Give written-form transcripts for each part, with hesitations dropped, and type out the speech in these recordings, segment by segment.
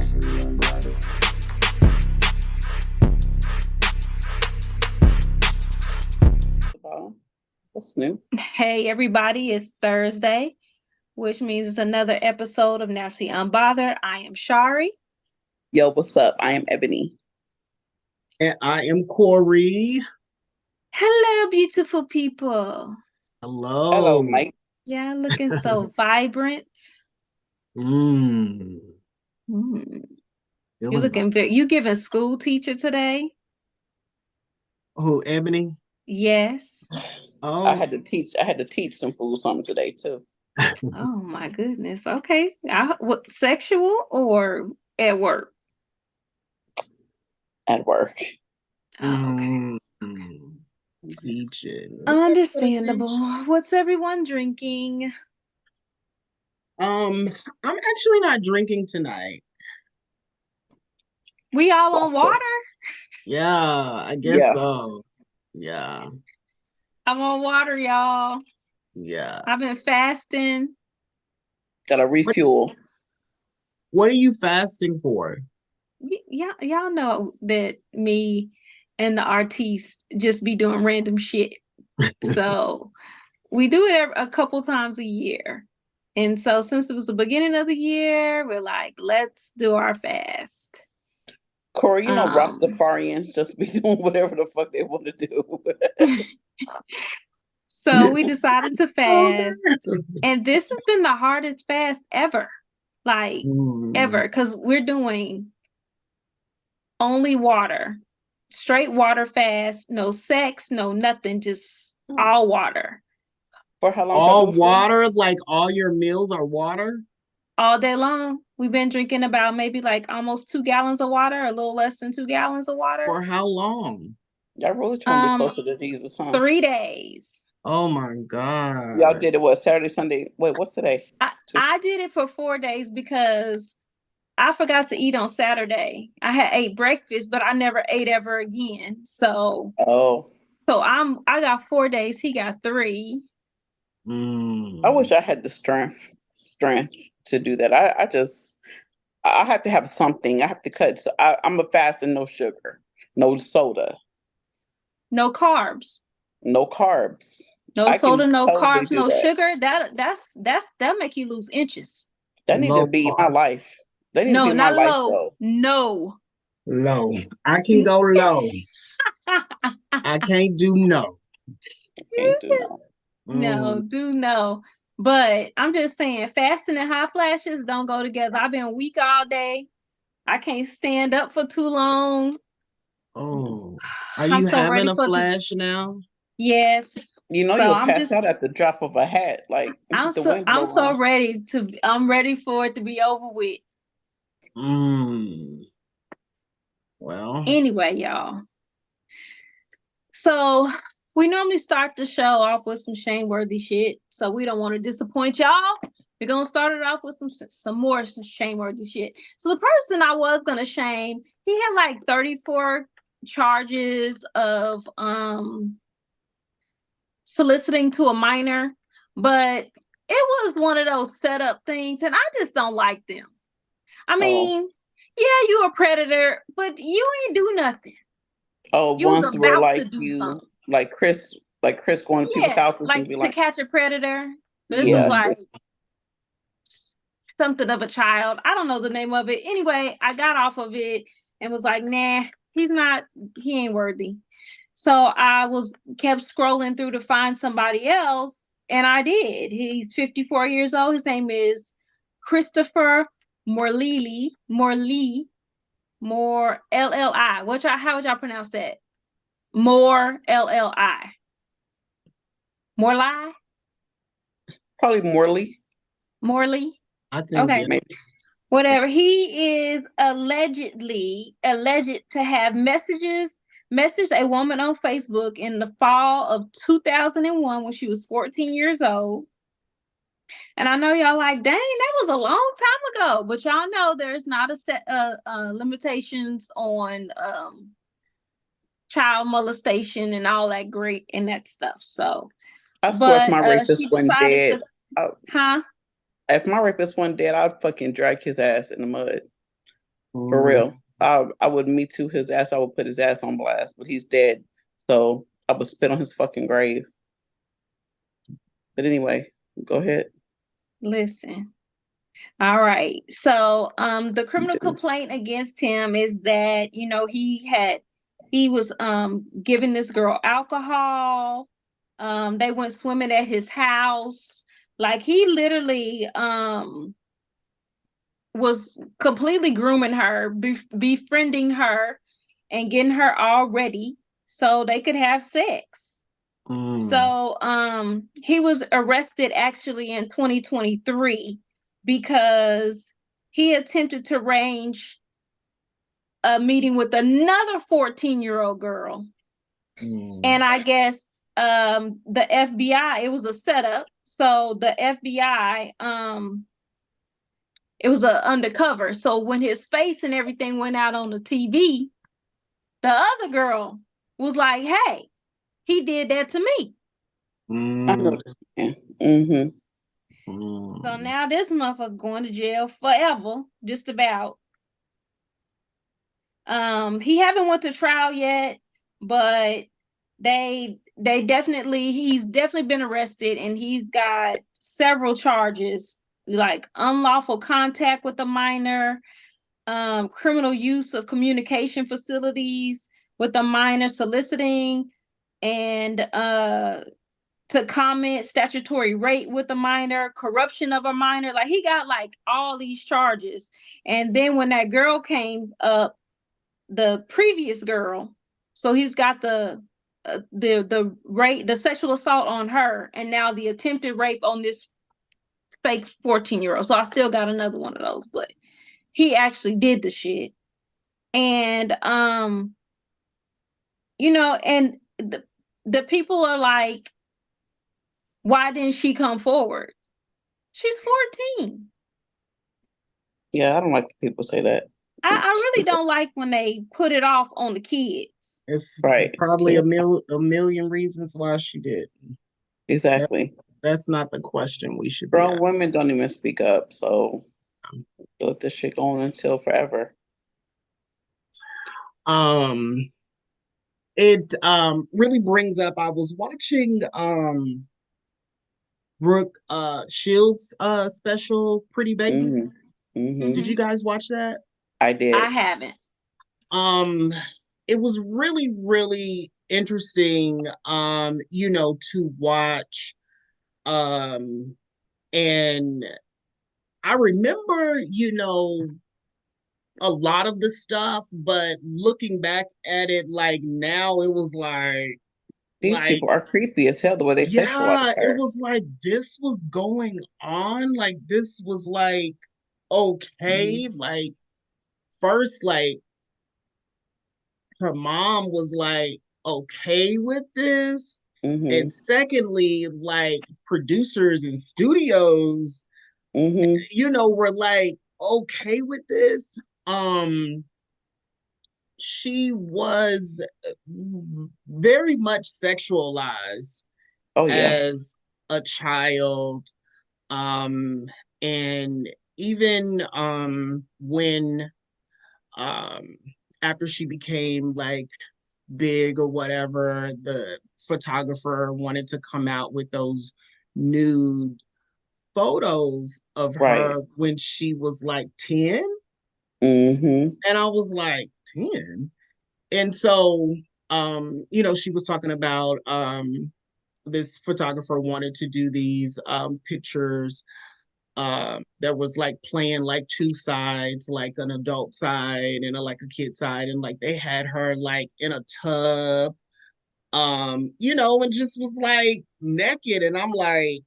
What's new? Hey, everybody, it's Thursday, which means it's another episode of Naturally Unbothered. I am Shari. Yo, what's up? I am Ebony. And I am Corey. Hello, beautiful people. Hello. Hello, Mike. Yeah, looking so vibrant. Mm. You're looking very, you giving school teacher today? Who, Ebony? Yes. Oh, I had to teach some food something today too. Oh my goodness. Okay. What, sexual or at work? At work. Oh, okay. Teaching. Understandable. What's everyone drinking? I'm actually not drinking tonight. We all on water? Yeah, I guess so. Yeah. I'm on water, y'all. Yeah. I've been fasting. Gotta refuel. What are you fasting for? Y'all know that me and the artiste just be doing random shit. So we do it a couple times a year. And so since it was the beginning of the year, we're like, let's do our fast. Corey, you know Rastafarians just be doing whatever the fuck they want to do. So we decided to fast. And this has been the hardest fast ever. Like, ever. Because we're doing only water. Straight water fast. No sex, no nothing. Just all water. For how long? All water? Like all your meals are water? All day long. We've been drinking about maybe like almost 2 gallons of water, a little less than 2 gallons of water. For how long? Y'all really trying to be closer to Jesus, huh? 3 days. Oh my God. Y'all did it what, Saturday, Sunday? Wait, what's today? I did it for 4 days because I forgot to eat on Saturday. I had ate breakfast, but I never ate ever again. So I got 4 days. He got 3. I wish I had the strength to do that. I have to have something. I have to cut. So I'm a fast and no sugar, no soda, no carbs, no carbs, no soda, no carbs, no sugar. That make you lose inches. That needs to be my life. That needs to be my life, though. No. Low. I can go low. I can't do no. Can't do no. No, do no. But I'm just saying, fasting and hot flashes don't go together. I've been weak all day. I can't stand up for too long. Oh, are you having a flash now? Yes. You know, you'll pass out at the drop of a hat. Like I'm so ready to. I'm ready for it to be over with. Well. Anyway, y'all. So we normally start the show off with some shameworthy shit, so we don't want to disappoint y'all. We're gonna start it off with some more shameworthy shit. So the person I was gonna shame, he had like 34 charges of soliciting to a minor, but it was one of those setup things, and I just don't like them. I mean, yeah, you a predator, but you ain't do nothing. Oh, you once was we're about like to do you, something. like Chris going to people's houses like and be to catch a predator. This was like something of a child. I don't know the name of it. Anyway, I got off of it and was like, nah, he ain't worthy. So I kept scrolling through to find somebody else, and I did. He's 54 years old. His name is Christopher Morley, LLI. How would y'all pronounce that? LLI. Morley? Probably Morley? I think okay. Maybe. Whatever. He is alleged to have messaged a woman on Facebook in the fall of 2001 when she was 14 years old. And I know y'all like, dang, that was a long time ago. But y'all know there's not a set limitations on child molestation and all that great and that stuff. So I swear if my rapist went dead. Huh? If my rapist went dead, I'd fucking drag his ass in the mud. For real. I would Me Too his ass. I would put his ass on blast, but he's dead. So I would spit on his fucking grave. But anyway, go ahead. Listen. All right. So the criminal complaint against him is that, he was giving this girl alcohol. They went swimming at his house. Like, he literally was completely grooming her, befriending her, and getting her all ready so they could have sex. So he was arrested actually in 2023 because he attempted to arrange a meeting with another 14-year-old girl. And I guess the FBI, it was a setup. So the FBI, it was a undercover. So when his face and everything went out on the TV, the other girl was like, hey, he did that to me. I know this man. Mm-hmm. So now this motherfucker going to jail forever, just about. He haven't went to trial yet, but he's definitely been arrested, and he's got several charges, like unlawful contact with a minor, criminal use of communication facilities with a minor, soliciting, and to comment, statutory rape with a minor, corruption of a minor. Like, he got like all these charges. And then when that girl came up, the previous girl, so he's got the rape, the sexual assault on her, and now the attempted rape on this fake 14-year-old. So I still got another one of those, but he actually did the shit. And and the people are like, why didn't she come forward? She's 14. Yeah, I don't like people say that. I really don't like when they put it off on the kids. It's right. Probably a million reasons why she did. Exactly. That's not the question we should Grown be women don't even speak up, so let this shit go on until forever. It really brings up, I was watching Brooke Shields special Pretty Baby. Mm-hmm. Mm-hmm. Did you guys watch that? I did. I haven't. It was really, really interesting to watch. And I remember, a lot of the stuff, but looking back at it, like, now, it was like, these people are creepy as hell, the way they sexualize her. It was like this was going on. Like, this was like, okay. Like, first, like, her mom was like, okay with this. And secondly, like, producers and studios, were like, okay with this. She was very much sexualized as a child. And even when after she became like big or whatever, the photographer wanted to come out with those nude photos of her when she was like 10. And I was like, 10? And so, she was talking about this photographer wanted to do these pictures that was like playing like two sides, like an adult side and like a kid side. And like they had her like in a tub, and just was like naked. And I'm like,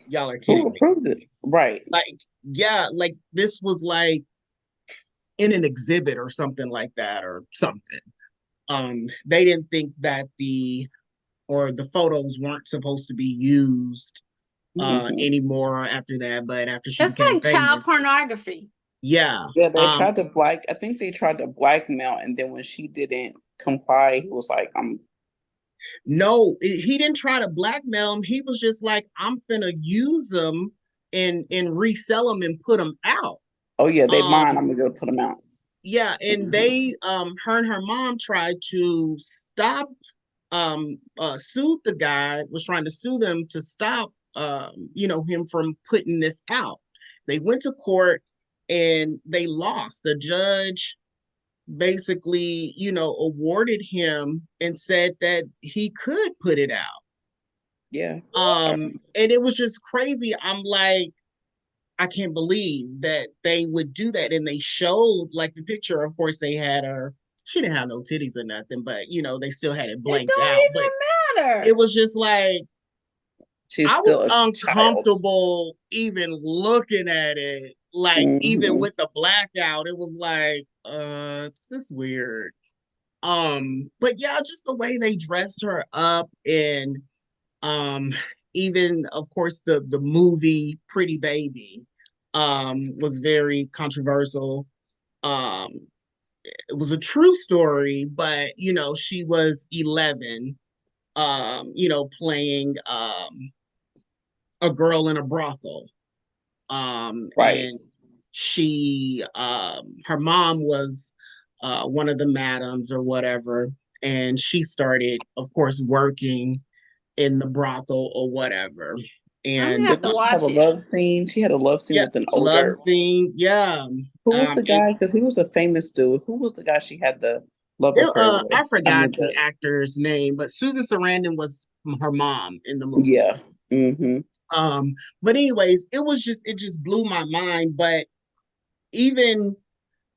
y'all are kidding me. Who approved it? Right. Like, yeah, like this was like in an exhibit or something like that or something. They didn't think that the photos weren't supposed to be used anymore after that, but after she became like child famous, pornography. Yeah. Yeah, they tried to I think they tried to blackmail, and then when she didn't comply, he was like, No, he didn't try to blackmail him. He was just like, I'm finna use them and resell them and put them out. Oh yeah, they mine. Um, I'm gonna put them out. yeah, and they her and her mom tried to stop sued the guy, was trying to sue them to stop him from putting this out. They went to court and they lost. The judge basically, awarded him and said that he could put it out. Yeah. And it was just crazy. I'm like, I can't believe that they would do that. And they showed like the picture. Of course, they had her. She didn't have no titties or nothing, but they still had it It blanked out. don't But even matter. it was just like She's I was still a child. uncomfortable even looking at it. Like even with the blackout, it was like, this is weird. But yeah, just the way they dressed her up and um even of course the movie Pretty Baby was very controversial. Um it was a true story, but she was 11 playing a girl in a brothel. Right. And her mom was one of the madams or whatever, and she started, of course, working in the brothel or whatever. I'm gonna And have to Didn't she have watch a it. love scene? She had a love scene yeah, with an love older. scene, yeah. Who was the And guy? Because he was a famous dude. Who was the guy she had the love affair with? I I forgot mean, the actor's name, but Susan Sarandon was her mom in the movie. yeah. Mm-hmm. But anyways, it just blew my mind. But even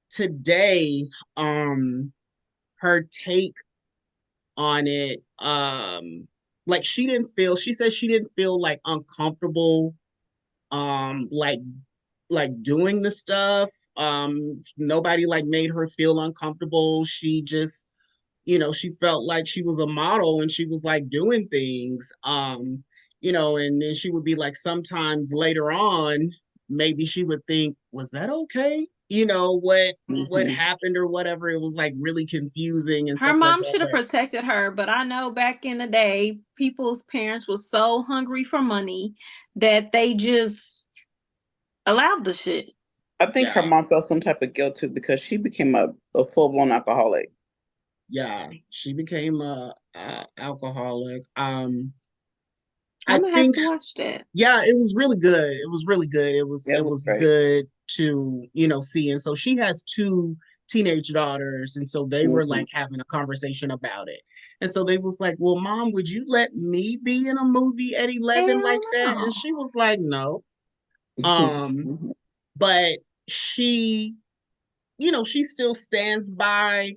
today, her take on it, like she said she didn't feel like uncomfortable, like doing the stuff. Nobody like made her feel uncomfortable. She just, she felt like she was a model and she was like doing things. And then she would be like, sometimes later on, maybe she would think, was that okay? What Mm-hmm. happened or whatever. It was like really confusing and Her stuff like mom that. should have But protected her, but I know back in the day, people's parents were so hungry for money that they just allowed the shit. I think her yeah, mom felt some type of guilt too because she became a full blown alcoholic. yeah, she became a alcoholic. I I'm gonna have think to watch that. yeah, it was really good. It was really good. It was Yeah, it it was was great. good to see. And so she has two teenage daughters, and so they were Mm-hmm. like having a conversation about it. And so they was like, "Well, mom, would you let me be in a movie at 11 Hell like that?" no. And she was like, "No." Um, but she, she still stands by,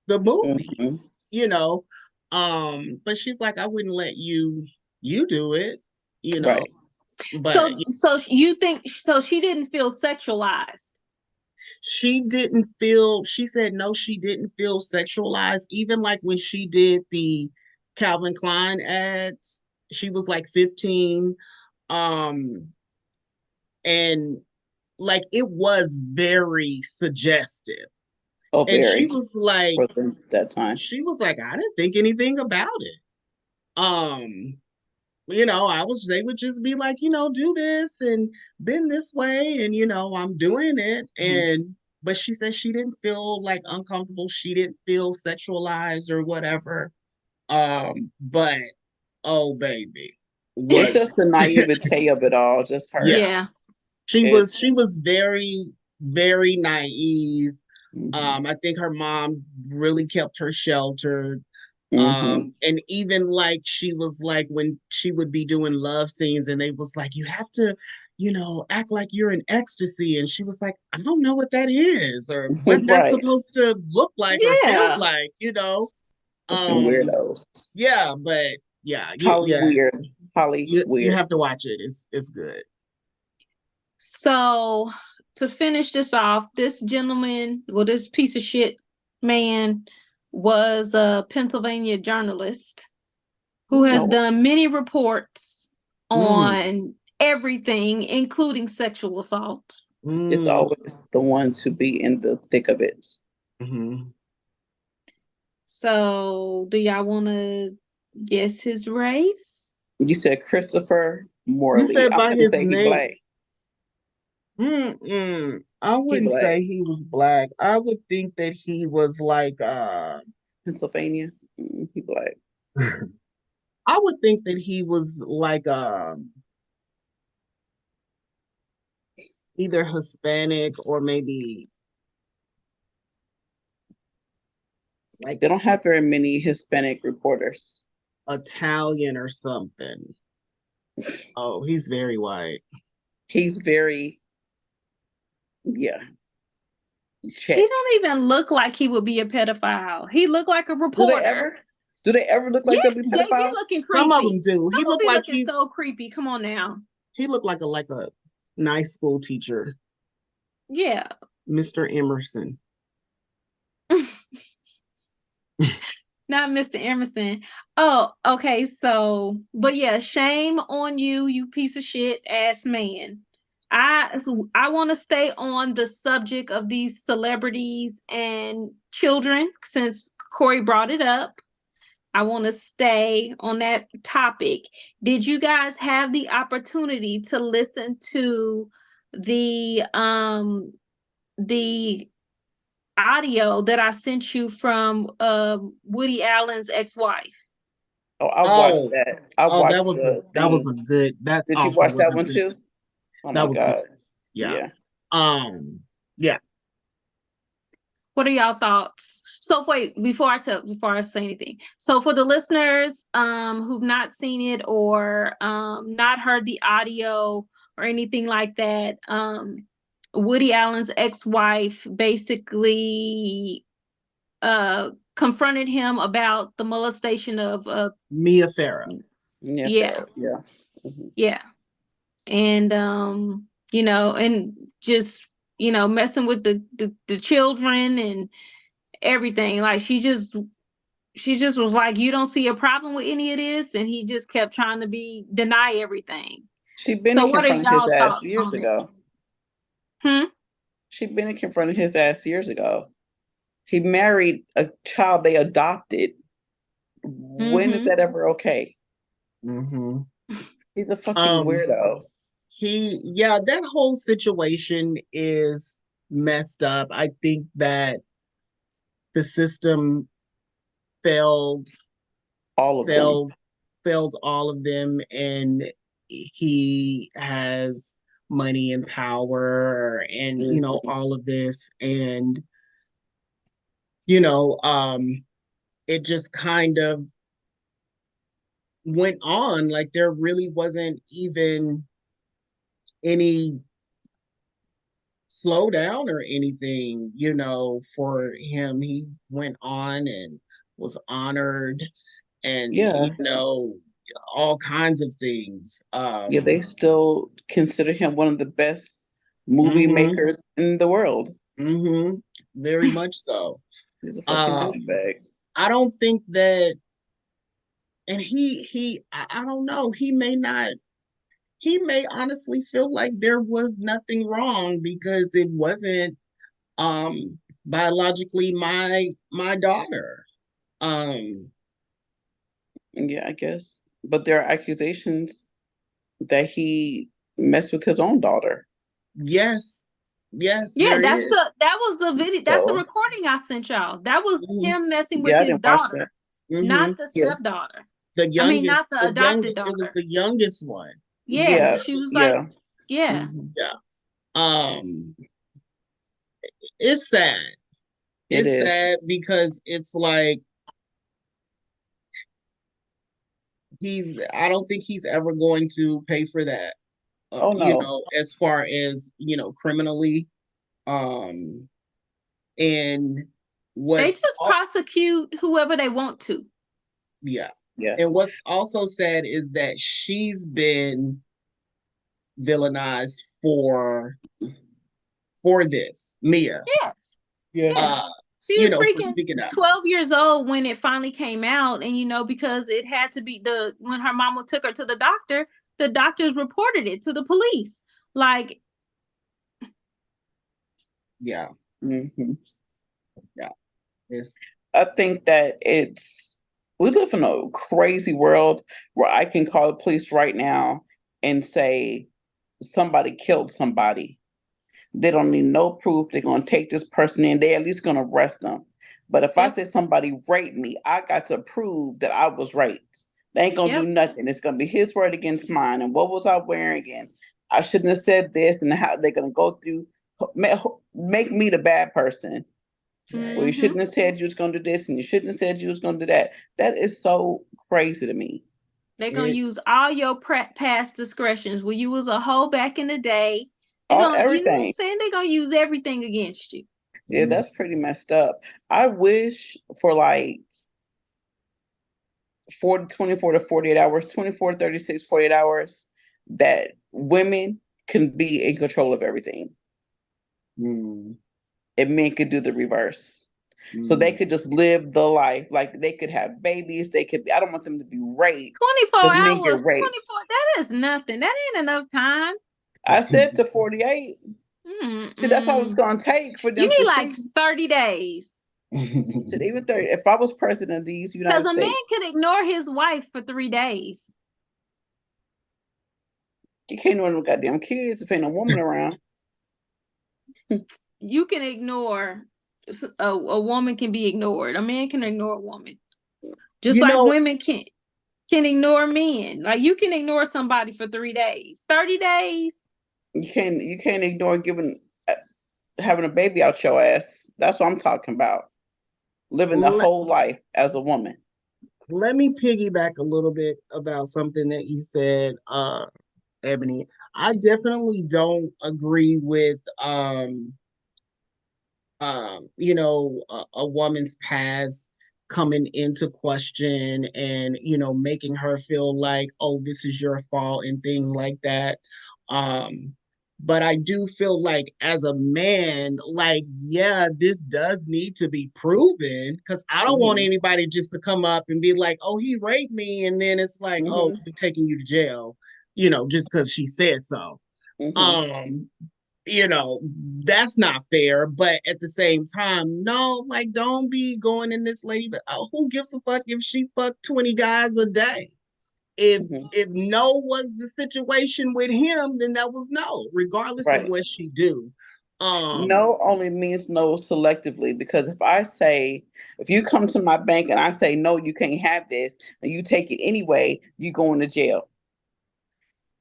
the movie, Mm-hmm. you know. But she's like, I wouldn't let you do it, you know. Right. But So you think so she didn't feel sexualized? she said no, she didn't feel sexualized. Even like when she did the Calvin Klein ads, she was like 15. Um, and like it was very suggestive. Oh, And she very. was like, For that time. I didn't think anything about it. Um, they would just be like, do this and bend this way, and I'm doing it. Mm-hmm. And but she said she didn't feel like uncomfortable, she didn't feel sexualized or whatever. But oh baby, It's was just the naivete of it all. Just her. yeah, Yeah. she It's. was very, very naive. Mm-hmm. I think her mom really kept her sheltered. Mm-hmm. And even like she was like when she would be doing love scenes and they was like, you have to, act like you're in ecstasy. And she was like, I don't know what that is or what that's Right. supposed to look like or feel Yeah. like. Fucking Um, weirdos. yeah, but yeah, Holly weird. Holly you weird. have to watch it. It's good. So to finish this off, this gentleman, well, this piece of shit man was a Pennsylvania journalist who has No. done many reports Mm, on everything, including sexual assaults. It's mm, always the one to be in the thick of it. mhm. So do y'all want to guess his race? You said Christopher You Morley. said I'm by gonna his say he name. black. I wouldn't say he was black. I would think that he was like Pennsylvania. He black. I would think that he was like either Hispanic or maybe like They don't have very many Hispanic reporters. Italian or something. Oh, he's very white. He's very, yeah. Check. He don't even look like he would be a pedophile. He looked like a reporter. Do they ever look like they'll be pedophiles? They be looking creepy. Some of them do. He looked like he's so creepy. Come on now. He looked like a nice school teacher. Yeah. Mr. Emerson. Not Mr. Emerson. Oh, okay. So, but yeah, shame on you, you piece of shit ass man. I want to stay on the subject of these celebrities and children since Corey brought it up. I want to stay on that topic. Did you guys have the opportunity to listen to the audio that I sent you from Woody Allen's ex-wife? Oh, I watched that. That was a good. Did you watch that one too? Oh my God. Yeah. Yeah. What are y'all thoughts? So wait, before I say anything. So for the listeners who've not seen it or not heard the audio or anything like that, Woody Allen's ex-wife basically confronted him about the molestation of Mia Farrow. Yeah. Mm-hmm. Yeah. And and just messing with the children and everything. Like she just was like, you don't see a problem with any of this, and he just kept trying to deny everything. She'd been confronting his ass years ago. She'd been confronting his ass years ago. He married a child they adopted. Mm-hmm. When is that ever okay? Mm-hmm. He's a fucking weirdo. That whole situation is messed up. I think that the system failed all of them, and he has money and power and all of this, and it just kind of went on like there really wasn't even any slowdown or anything, for him. He went on and was honored and, all kinds of things. They still consider him one of the best movie makers in the world. Mm-hmm. Very much so. He's a fucking douchebag. I don't think that, and I don't know, he may honestly feel like there was nothing wrong because it wasn't biologically my daughter. Yeah, I guess. But there are accusations that he messed with his own daughter. Yes. Yeah, that was the video. That's the recording I sent y'all. That was him messing with his daughter, not the stepdaughter. The youngest, not the adopted daughter. It was the youngest one. Yeah, she was like, yeah. It's sad. It's sad because it's like I don't think he's ever going to pay for that. No. As far as, criminally. And what they just prosecute whoever they want to. Yeah. Yeah. And what's also sad is that she's been villainized for this, Mia. Yes. Yeah. She was freaking 12 years old when it finally came out, and because it had to be when her mama took her to the doctors reported it to the police. Like, yeah. Mm-hmm. Yeah. I think that we live in a crazy world where I can call the police right now and say somebody killed somebody. They don't need no proof. They're going to take this person in. They're at least going to arrest them. But if I say somebody raped me, I got to prove that I was raped. They ain't going to do nothing. It's going to be his word against mine. And what was I wearing again? I shouldn't have said this. And how they're going to go through, make me the bad person. Well, you shouldn't have said you was going to do this and you shouldn't have said you was going to do that. That is so crazy to me. They're going to use all your past discretions. When you was a hoe back in the day. Everything. You know what I'm saying? They're going to use everything against you. Yeah, that's pretty messed up. I wish for like 24 to 48 hours, 24 to 36, 48 hours, that women can be in control of everything. And men could do the reverse. So they could just live the life. Like they could have babies. They could be, I don't want them to be raped. 24 hours. 24, that is nothing. That ain't enough time. I said to 48. See, that's what it's going to take for them. You need like 30 days. Even 30. If I was president of these United States. Because a man could ignore his wife for 3 days. You can't ignore them goddamn kids if ain't no woman around. You can ignore, a woman can be ignored. A man can ignore a woman. Just like women can ignore men. Like you can ignore somebody for 3 days. 30 days. You can't ignore having a baby out your ass. That's what I'm talking about. Living the whole life as a woman. Let me piggyback a little bit about something that you said, Ebony. I definitely don't agree with a woman's past coming into question and making her feel like, oh, this is your fault and things like that. But I do feel like as a man, like, yeah, this does need to be proven because I don't want anybody just to come up and be like, oh, he raped me. And then it's like, oh, we're taking you to jail, just because she said so. That's not fair. But at the same time, no, like, don't be going in this lady, but who gives a fuck if she fucked 20 guys a day? If no was the situation with him, then that was no, regardless of what she do. No only means no selectively, because if you come to my bank and I say, no, you can't have this, and you take it anyway, you go into jail.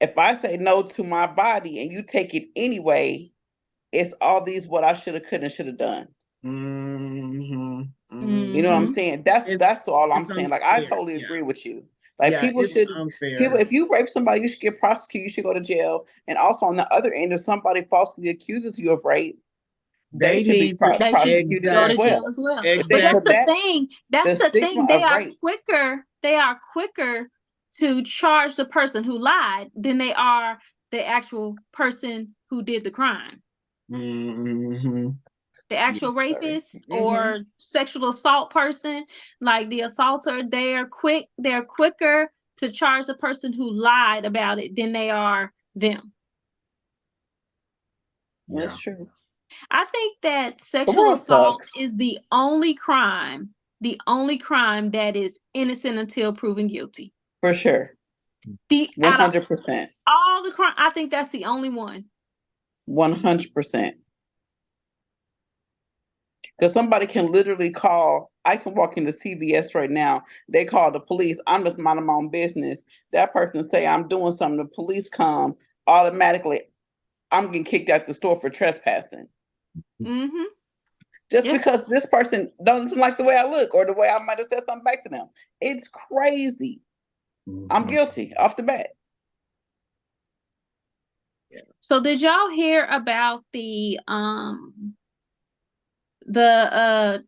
If I say no to my body and you take it anyway, it's all these what I should have, could, and should have done. You know what I'm saying? That's all I'm saying. Like, I totally agree with you. Like, people should, if you rape somebody, you should get prosecuted, you should go to jail. And also on the other end, if somebody falsely accuses you of rape, they should be prosecuted as well. Exactly. But that's the thing. That's the thing. They are quicker to charge the person who lied than they are the actual person who did the crime. The actual rapist or sexual assault person, like the assaulter, they're quicker to charge the person who lied about it than they are them. That's true. I think that sexual assault is the only crime that is innocent until proven guilty. For sure. 100%. All the crime, I think that's the only one. 100%. Because somebody can literally call. I can walk into CVS right now. They call the police. I'm just minding my own business. That person say I'm doing something. The police come. Automatically, I'm getting kicked out the store for trespassing. Just because this person doesn't like the way I look or the way I might have said something back to them. It's crazy. I'm guilty off the bat. So did y'all hear about the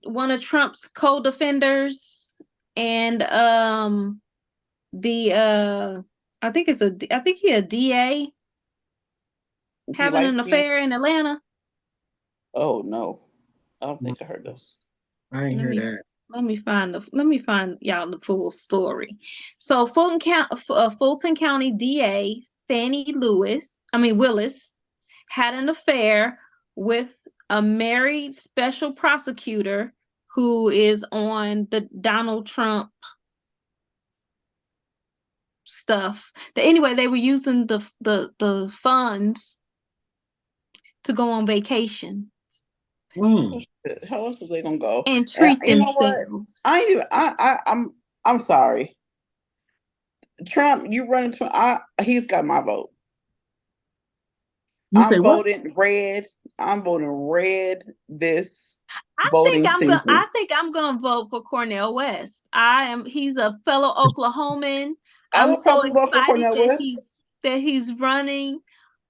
one of Trump's co-defenders and I think he a DA having an affair in Atlanta? Oh no, I don't think I heard this. I ain't heard that. Let me find y'all the full story. So Fulton County DA Fannie Willis had an affair with a married special prosecutor who is on the Donald Trump stuff. Anyway, they were using the funds to go on vacation How else are they gonna go? and And treat you know what? themselves. I'm sorry. Trump, you run into he's got my vote. You say what? I'm voting red this I voting season. I think I'm gonna vote for Cornel West. He's a fellow Oklahoman. I I'm would so probably vote for excited Cornel West. that he's running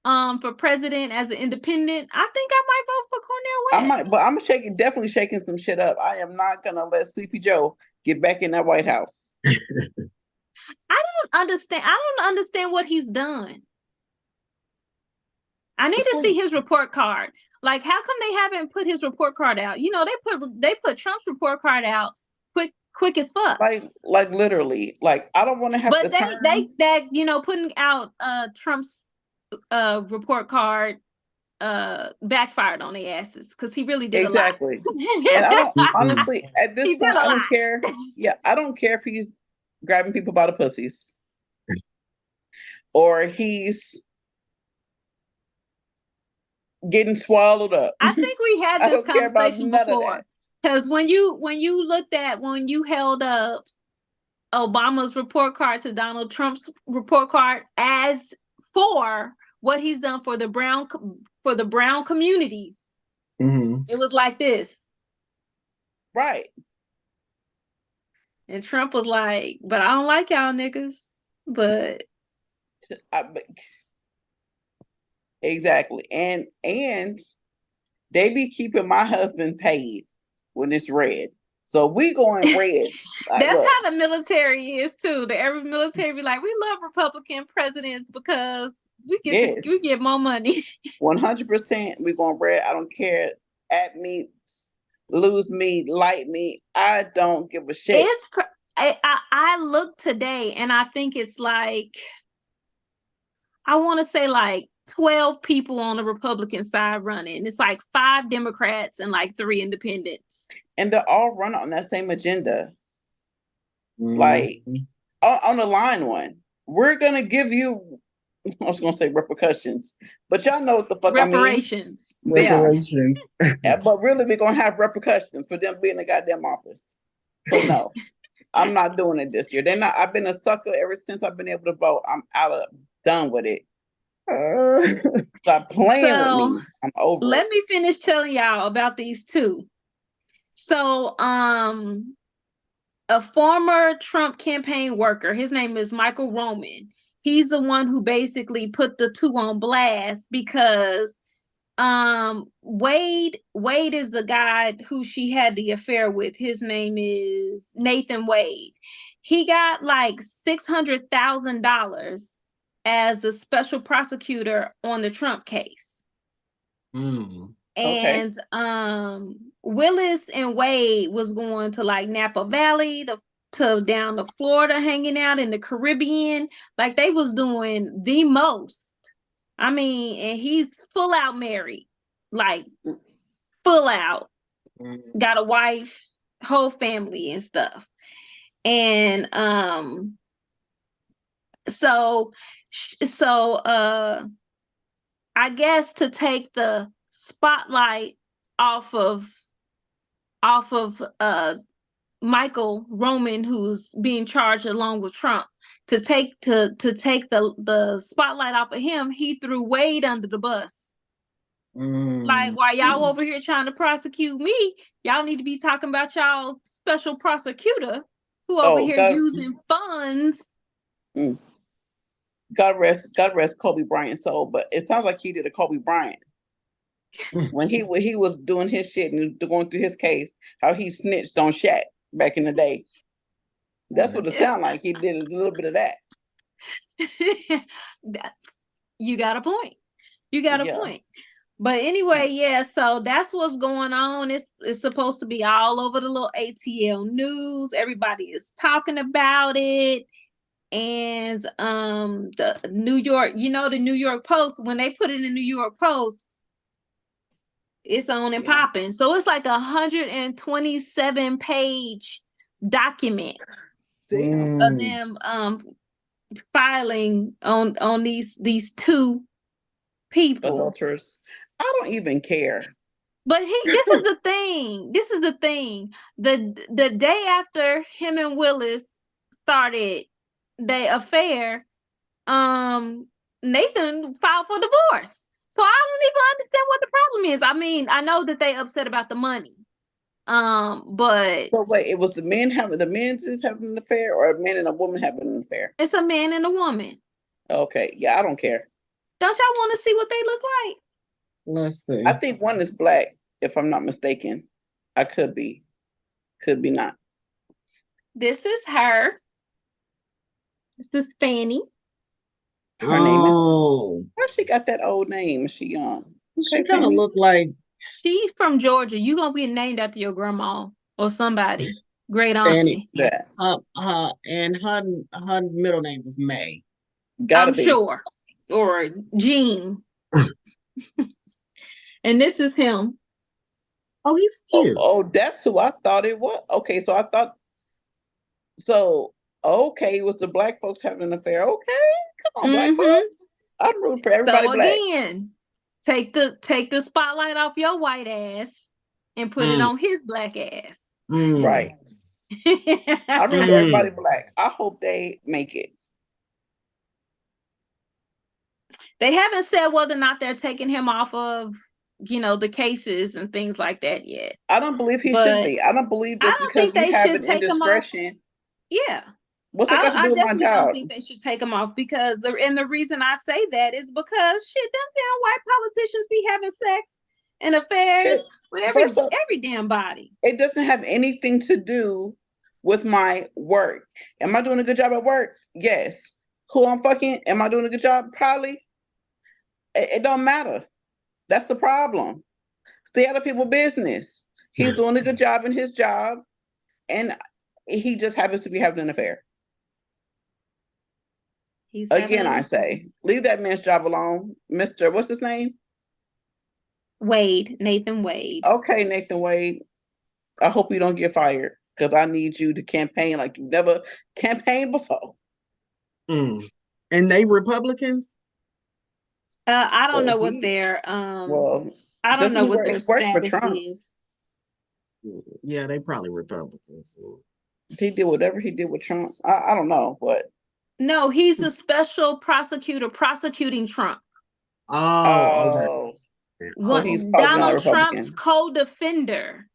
for president as an independent. I think I might vote for Cornel West. But I'm definitely shaking some shit up. I am not gonna let Sleepy Joe get back in that White House. I don't understand what he's done. I need to see his report card. Like, how come they haven't put his report card out? You know, they put Trump's report card out quick as fuck. Like literally. Like, I don't want to have but they you know, putting out Trump's report card backfired on their asses because he really did exactly. a lot. And I don't honestly at this point I don't lot. care. Yeah, I don't care if he's grabbing people by the pussies or he's getting swallowed up. I think we had this conversation before. Because when you held up Obama's report card to Donald Trump's report card as for what he's done for the brown communities, it was like this, right? And Trump was like, "But I don't like y'all niggas." But exactly, and they be keeping my husband paid when it's red. So we going red. That's how the military is too. Every military be like, we love Republican presidents because we get more money. 100%. We going red. I don't care. At me, lose me, light me. I don't give a shit. I looked today and I think it's like, I want to say like 12 people on the Republican side running. It's like 5 Democrats and like 3 independents. And they're all running on that same agenda. Like, on the line one, we're going to give you, I was going to say repercussions, but y'all know what the fuck reparations. I mean. Reparations. But really, we're going to have repercussions for them being in the goddamn office. So no, I'm not doing it this year. I've been a sucker ever since I've been able to vote. I'm done with it. Stop playing with me. I'm over it. Let me finish telling y'all about these two. So, a former Trump campaign worker, his name is Michael Roman. He's the one who basically put the two on blast because Wade is the guy who she had the affair with. His name is Nathan Wade. He got like $600,000 as a special prosecutor on the Trump case. And Willis and Wade was going to like Napa Valley to down to Florida, hanging out in the Caribbean. Like they was doing the most. I mean, and he's full out married, like full out. Got a wife, whole family and stuff. And so I guess to take the spotlight off of Michael Roman, who's being charged along with Trump, to take the spotlight off of him, he threw Wade under the bus. Like, while y'all over here trying to prosecute me, y'all need to be talking about y'all special prosecutor who over here using funds. God rest Kobe Bryant's soul, but it sounds like he did a Kobe Bryant. When he was doing his shit and going through his case, how he snitched on Shaq back in the day. That's what it sounded like. He did a little bit of that. You got a point. Point. But anyway, so that's what's going on. It's supposed to be all over the little ATL news. Everybody is talking about it. And the New York Post, when they put it in the New York Post, it's on and popping. So it's like 127-page document of them filing on these two people. Adulterers. I don't even care. But this is the thing. This is the thing. The day after him and Willis started their affair, Nathan filed for divorce. So I don't even understand what the problem is. I mean, I know that they upset about the money. But So wait, it was the men just having an affair, or a man and a woman having an affair? it's a man and a woman. Okay, yeah, I don't care. Don't y'all want to see what they look like? Let's see. I think one is black, if I'm not mistaken. I could be not. This is her. This is Fanny. Her name is. Where she got that old name? Is she young? She kind of look like. She's from Georgia. You gonna be named after your grandma or somebody. Great auntie. Yeah. And her middle name is May. Gotta be. Sure. Or Jean. And this is him. Oh, he's cute. Oh, that's who I thought it was. Okay, so I thought. So okay, it was the black folks having an affair. Okay, come on, black folks. I'm rooting for everybody so black. Again, take the spotlight off your white ass and put it on his black ass. Right. I root for everybody black. I hope they make it. They haven't said whether or not they're taking him off of, the cases and things like that yet. I don't believe he should be. I don't believe just because you have an indiscretion. Yeah. What's that got to do with my job? I don't think they should take him off because the reason I say that is because them damn white politicians be having sex and affairs with every damn body. It doesn't have anything to do with my work. Am I doing a good job at work? Yes. Who I'm fucking? Am I doing a good job? Probably. It don't matter. That's the problem. Stay out of people's business. He's doing a good job in his job, and he just happens to be having an affair. I say, leave that man's job alone. Mr. What's his name? Wade. Nathan Wade. Okay, Nathan Wade. I hope you don't get fired because I need you to campaign like you've never campaigned before. And they Republicans? I don't know what their I don't know what their status is. Yeah, they probably Republicans. He did whatever he did with Trump. I don't know, but no, he's a special prosecutor prosecuting Trump. Oh, okay. Donald Trump's co-defender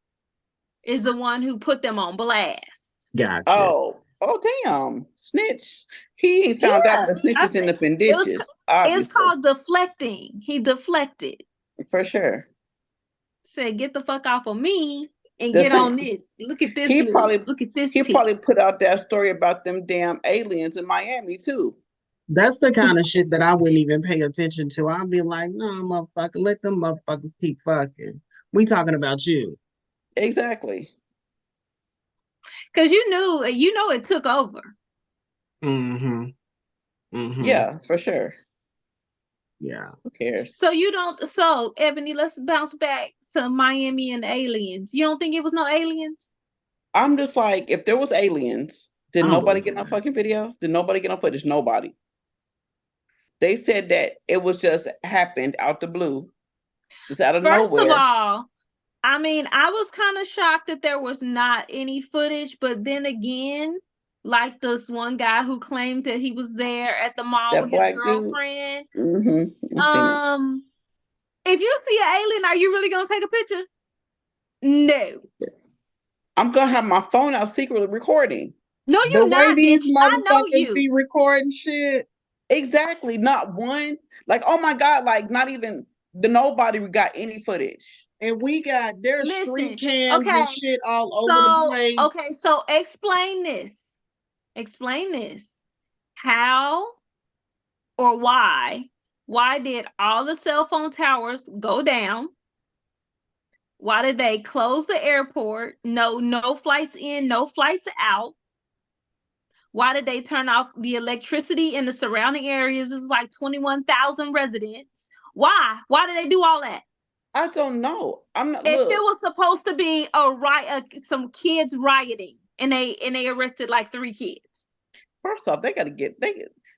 is the one who put them on blast. Gotcha. Oh damn. Snitch. He ain't found out the snitches in the ditches. It's called deflecting. He deflected. For sure. Said, get the fuck off of me and get on this. Look at this. Look at this. He probably put out that story about them damn aliens in Miami too. That's the kind of shit that I wouldn't even pay attention to. I'd be like, no, motherfucker, let them motherfuckers keep fucking. We talking about you. Exactly. Because you know it took over. Yeah, for sure. Yeah. Who cares? So Ebony, let's bounce back to Miami and aliens. You don't think it was no aliens? I'm just like, if there was aliens, did nobody get no fucking video? Did nobody get no footage? Nobody. They said that it was just happened out the blue. Just out of nowhere. First of all, I mean, I was kind of shocked that there was not any footage, but then again, like this one guy who claimed that he was there at the mall with his girlfriend. If you see an alien, are you really gonna take a picture? No. I'm gonna have my phone out secretly recording. No, you're not. The way these motherfuckers be recording shit. Exactly. Not one. Like, oh my God, like not even nobody got any footage. And there's street cams and shit all over the place. Okay, so explain this. How or why did all the cell phone towers go down? Why did they close the airport? No flights in, no flights out. Why did they turn off the electricity in the surrounding areas? It's like 21,000 residents. Why? Why did they do all that? I don't know. If it was supposed to be some kids rioting, and they arrested like 3 kids. First off,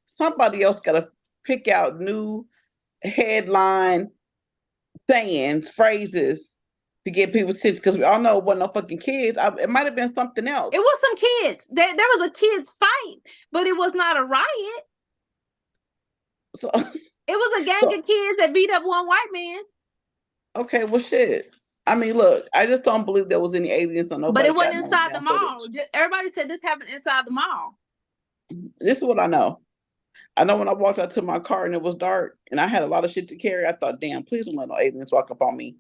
somebody else got to pick out new headline sayings, phrases to get people's attention because we all know it wasn't no fucking kids. It might have been something else. It was some kids. There was a kids fight, but it was not a riot. So it was a gang of kids that beat up one white man. Okay, well, shit. I mean, look, I just don't believe there was any aliens on nobody. But it wasn't inside the mall. Everybody said this happened inside the mall. This is what I know. I know when I walked out to my car and it was dark and I had a lot of shit to carry, I thought, damn, please don't let no aliens walk up on me.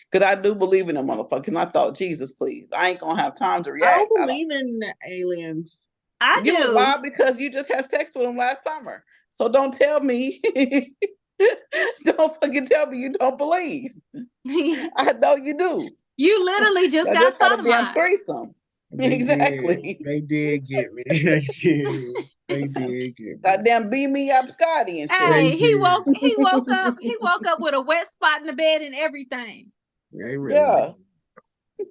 Because I do believe in them motherfuckers. And I thought, Jesus, please. I ain't going to have time to react. I don't believe in the aliens. I do. Why? Because you just had sex with them last summer. So don't tell me. Don't fucking tell me you don't believe. I know you do. You literally just got sodomized. Threesome. Exactly. They did get me. They did get me. Goddamn, beat me up, Scotty, and shit. Hey, he woke up. He woke up with a wet spot in the bed and everything. Really yeah.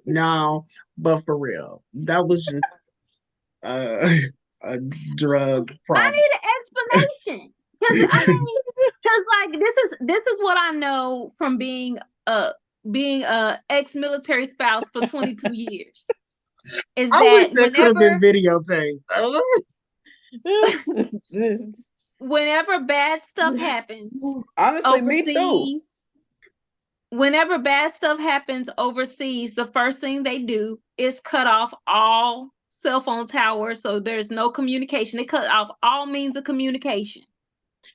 No, but for real, that was just a drug problem. I need an explanation because like this is what I know from being a ex-military spouse for 22 years. Is I that wish that could have been videotaped. I don't know. Whenever bad stuff happens, honestly, overseas, me too. Whenever bad stuff happens overseas, the first thing they do is cut off all cell phone towers, so there's no communication. They cut off all means of communication.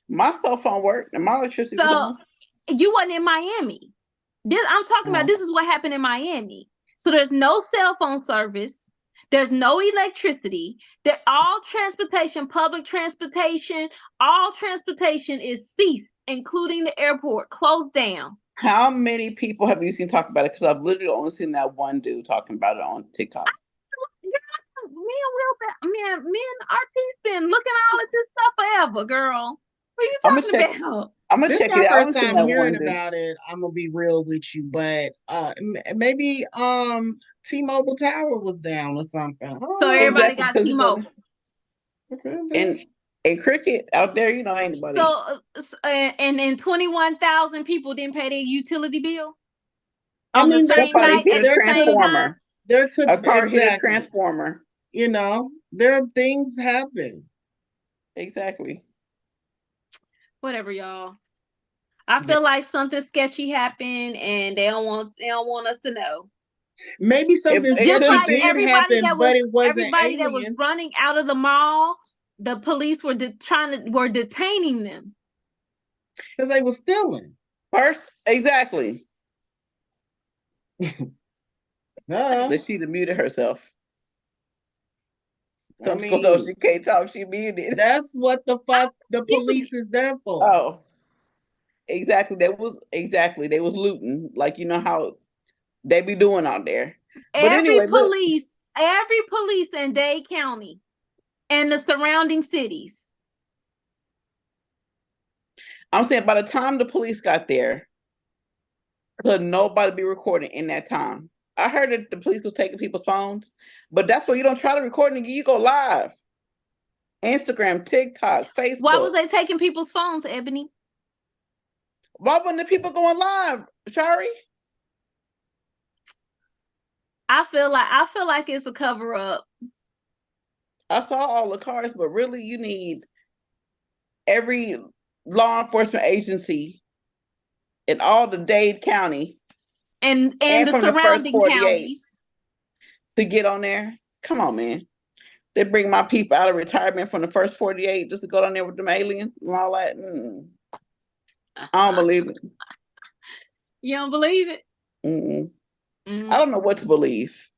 My cell phone worked and my electricity was on. You wasn't in Miami. I'm talking about this is what happened in Miami. So there's no cell phone service. There's no electricity. All transportation, public transportation, all transportation is ceased, including the airport, closed down. How many people have you seen talk about it? Because I've literally only seen that one dude talking about it on TikTok. Me and RT's been looking at all of this stuff forever, girl. What are you talking about? I'm gonna check it out. First time hearing about it. I'm gonna be real with you, but maybe T-Mobile Tower was down or something. So everybody got T-Mobile. And Cricket out there, you know, ain't nobody. So and 21,000 people didn't pay their utility bill. I mean, there could a car hit a transformer. You know, there are things happen. Exactly. Whatever, y'all. I feel like something sketchy happened, and they don't want us to know. Maybe something just like did happen, but it wasn't everybody that was running out of the mall. The police were detaining them because they were stealing. First, exactly. That she'd have muted herself. So she can't talk. She muted. That's what the fuck the police is there for. Oh, exactly. They was looting, like you know how they be doing out there. Every police in Dade County and the surrounding cities. I'm saying by the time the police got there, could nobody be recording in that time? I heard that the police was taking people's phones, but that's why you don't try to record and you go live. Instagram, TikTok, Facebook. Why was they taking people's phones, Ebony? Why wasn't the people going live, Shari? I feel like it's a cover up. I saw all the cars, but really you need every law enforcement agency in all the Dade County and the surrounding counties to get on there. Come on, man. They bring my people out of retirement from the first 48 just to go down there with them aliens and all that. I don't believe it. You don't believe it? I don't know what to believe.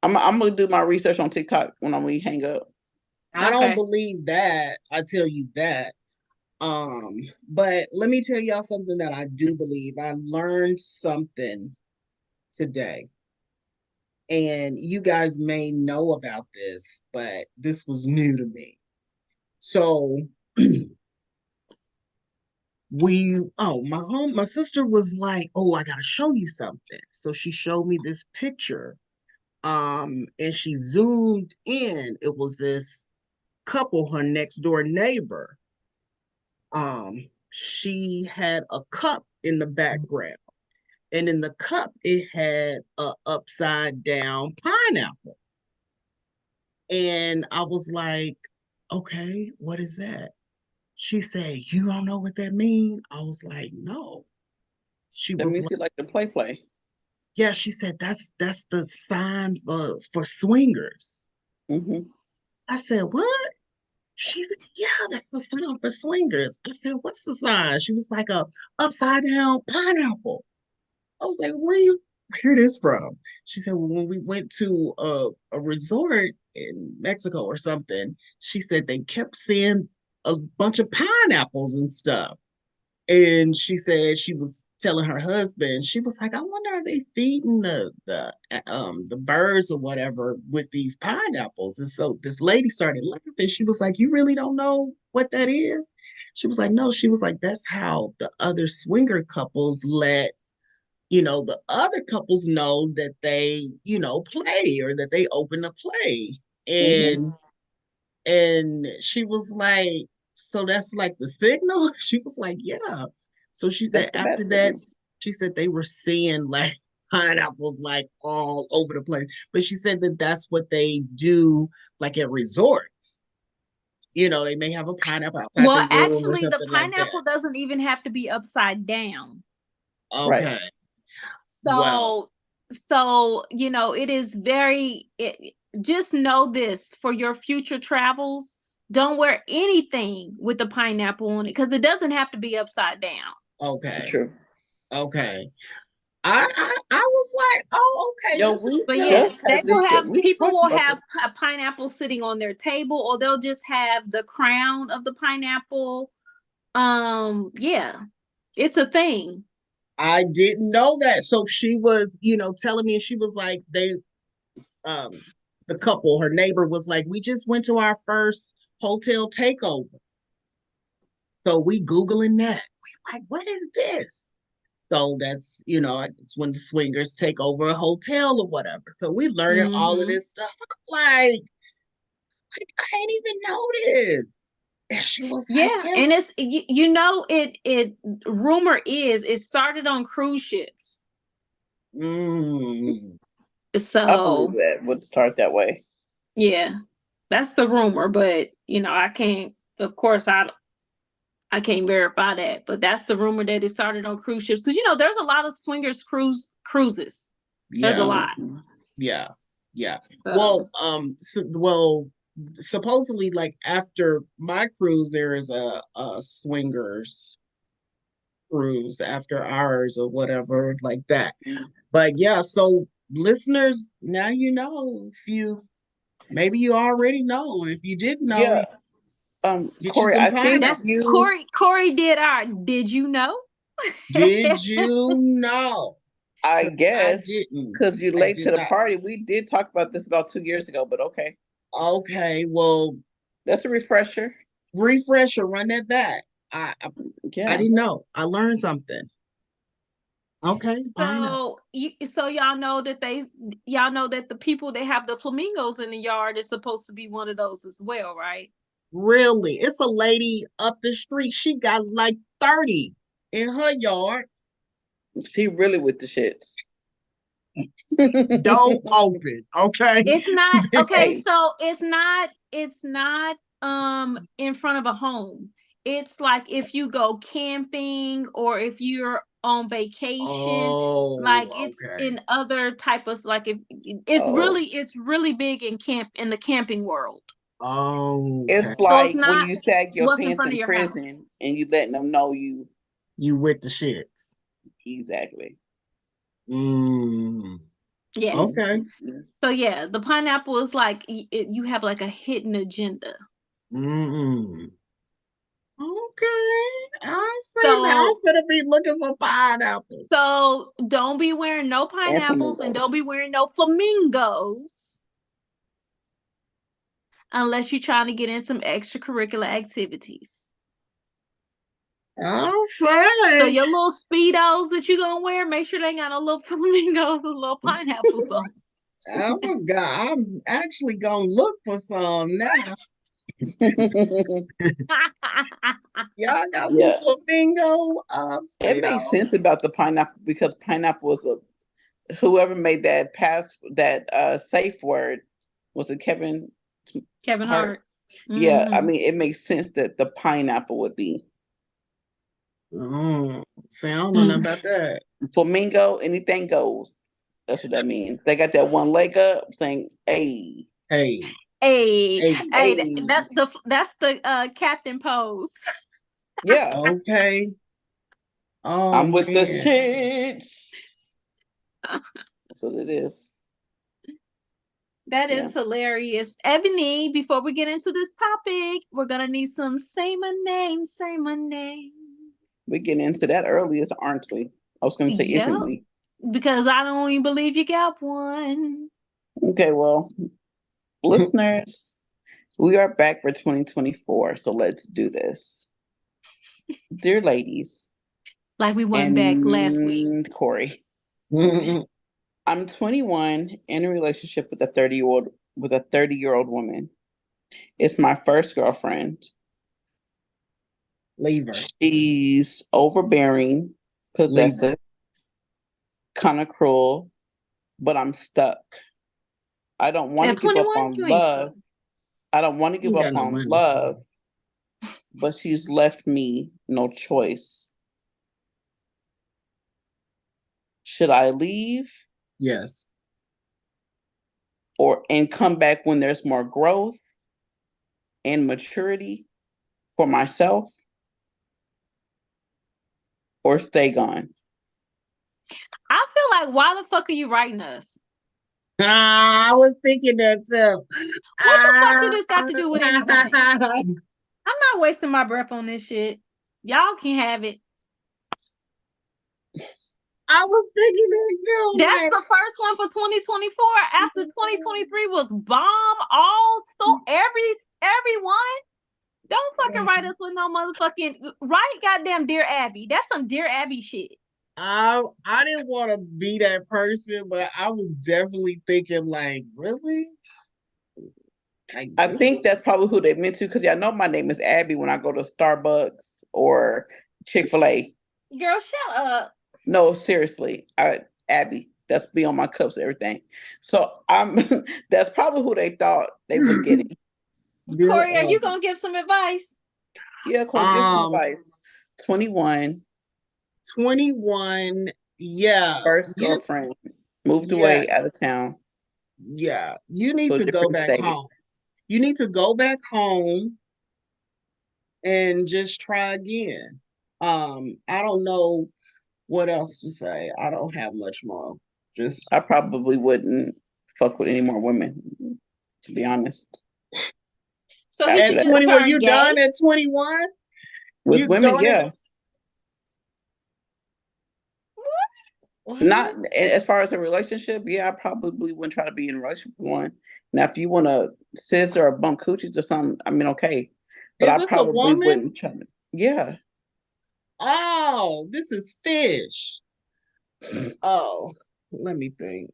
I'm gonna do my research on TikTok when we hang up. I don't believe that. I tell you that. But let me tell y'all something that I do believe. I learned something today. And you guys may know about this, but this was new to me. So my sister was like, "Oh, I gotta show you something." So she showed me this picture. And she zoomed in. It was this couple, her next door neighbor. She had a cup in the background, And in the cup, it had a upside down pineapple. And I was like, okay, what is that? She said, you don't know what that means? I was like, no. She That was means like, you like to play. yeah, she said, that's the sign for swingers. Mm-hmm. I said, what? She said, yeah, that's the sign for swingers. I said, what's the sign? She was like, a upside down pineapple. I was like, where you hear this from? She said, well, when we went to a resort in Mexico or something, she said they kept seeing a bunch of pineapples and stuff. And she said she was telling her husband, she was like, I wonder are they feeding the birds or whatever with these pineapples? And so this lady started laughing. She was like, you really don't know what that is? She was like, no. She was like, that's how the other swinger couples let the other couples know that they play or that they open to play. Mm-hmm. And she was like, so that's like the signal? She was like, yeah. So she said That's the after bad that, signal. she said they were seeing like pineapples like all over the place. But she said that that's what they do like at resorts. They may have a pineapple outside the Well, room or actually, the something like that. pineapple doesn't even have to be upside down. Right. Okay. Well, So it is just know this for your future travels. Don't wear anything with the pineapple on it because it doesn't have to be upside down. okay. True. Okay. I was like, oh, okay, Yo, this is we But good. yes, just they had this. will have We people talked will about have this. a pineapple sitting on their table, or they'll just have the crown of the pineapple. Yeah, it's a thing. I didn't know that. So she was, telling me, and she was like, um, the couple, her neighbor was like, we just went to our first hotel takeover. So we Googling that. We like, what is this? So that's, it's when the swingers take over a hotel or whatever. So we learning all of Mm-hmm. this stuff. I'm like, I ain't even know this. And she was like, Yeah, yeah. and it's it rumor is it started on cruise ships. Mm. I believe So that would start that way. yeah, that's the rumor, but I can't. Of course, I can't verify that, but that's the rumor that it started on cruise ships because there's a lot of swingers cruises. There's a Yeah. lot. Yeah. Yeah. So Well, supposedly, like after my cruise, there is a swingers cruise after ours or whatever like that. Mhm. But yeah, so listeners, now you know. If you maybe you already know. If you didn't know, Yeah. get you Corey, some I think that's pineapple. you Corey did our. Did you know? Did you know? I 'Cause I guess didn't. because you're I late to did the not. party. We did talk about this about 2 years ago, but okay. Okay, well, That's a refresher. refresh or run that back. I Yeah. didn't know. I learned something. Okay, pineapple. So y'all know that the people that have the flamingos in the yard is supposed to be one of those as well, right? Really? It's a lady up the street. She got like 30 in her yard. She really with the shits. Don't open. Okay. It's not okay, Hey. so it's not in front of a home. It's like if you go camping or if you're on vacation, like Oh, it's okay. in other type of like if Oh. it's really big in the camping world. Okay. It's So it's like when not you sag your what's in pants front of in your house. prison and you letting them know you You with the shits. exactly. Mm. Yes. Okay. So yeah, the pineapple is like you have like a hidden agenda. Mm. Okay. I see now. I'm So gonna be looking for pineapple. So don't be wearing no And pineapples and don't be flamingos. wearing no flamingos unless you're trying to get in some extracurricular activities. I'm So saying. your little speedos that you're gonna wear, make sure they ain't got no little flamingos or little pineapples on. I'm actually gonna look for some now. Y'all got Yeah. some flamingo. It makes sense about the pineapple because pineapple was whoever made that safe word, was it Kevin Hart. Hart? Yeah, I mean it makes sense that the pineapple would be. Oh, see, I don't know nothing about that. Flamingo, anything goes. That's what that means. They got that one leg up saying, "Hey, Hey, hey, hey, hey, that's the captain pose. yeah, okay. Oh I'm with the man, shits." That's what it is. That Yeah. is hilarious. Ebony, before we get into this topic, we're gonna need some say my name, say my name. We get into that earlier, aren't we? I was going to say, Yep. isn't we? Because I don't even believe you got one. Okay, well, listeners, we are back for 2024, so let's do this. Dear ladies. Like we went back last week. Corey. I'm 21 in a relationship with a 30-year-old woman. It's my first girlfriend. Leave her. She's overbearing, possessive, kind of cruel, but I'm stuck. I don't want to give up on love. I don't want to give up on love, but she's left me no choice. Should I leave? Yes. And come back when there's more growth and maturity for myself? Or stay gone? I feel like, why the fuck are you writing us? I was thinking that too. What the fuck do this got to do with anything? I'm not wasting my breath on this shit. Y'all can have it. I was thinking that too. That's the first one for 2024. After 2023 was bomb all everyone. Don't fucking write us with no motherfucking write goddamn Dear Abby. That's some Dear Abby shit. I didn't want to be that person, but I was definitely thinking like, really? I think that's probably who they meant to, because y'all know my name is Abby when I go to Starbucks or Chick-fil-A. Girl, shut up. No, seriously. Abby. That's me on my cups and everything. So that's probably who they thought they was getting. Corey, are you gonna give some advice? Yeah, Corey, give some advice. 21. 21, yeah. First girlfriend. Moved away out of town. Yeah. You need to go back home. You need to go back home and just try again. I don't know what else to say. I don't have much more. I probably wouldn't fuck with any more women, to be honest. So at 21, you done at 21? With women, yeah. What? Not as far as a relationship, yeah, I probably wouldn't try to be in a relationship with one. Now, if you want to scissor or bump coochies or something, I mean, okay. But I probably wouldn't try to. Yeah. Oh, this is fish. Oh, let me think.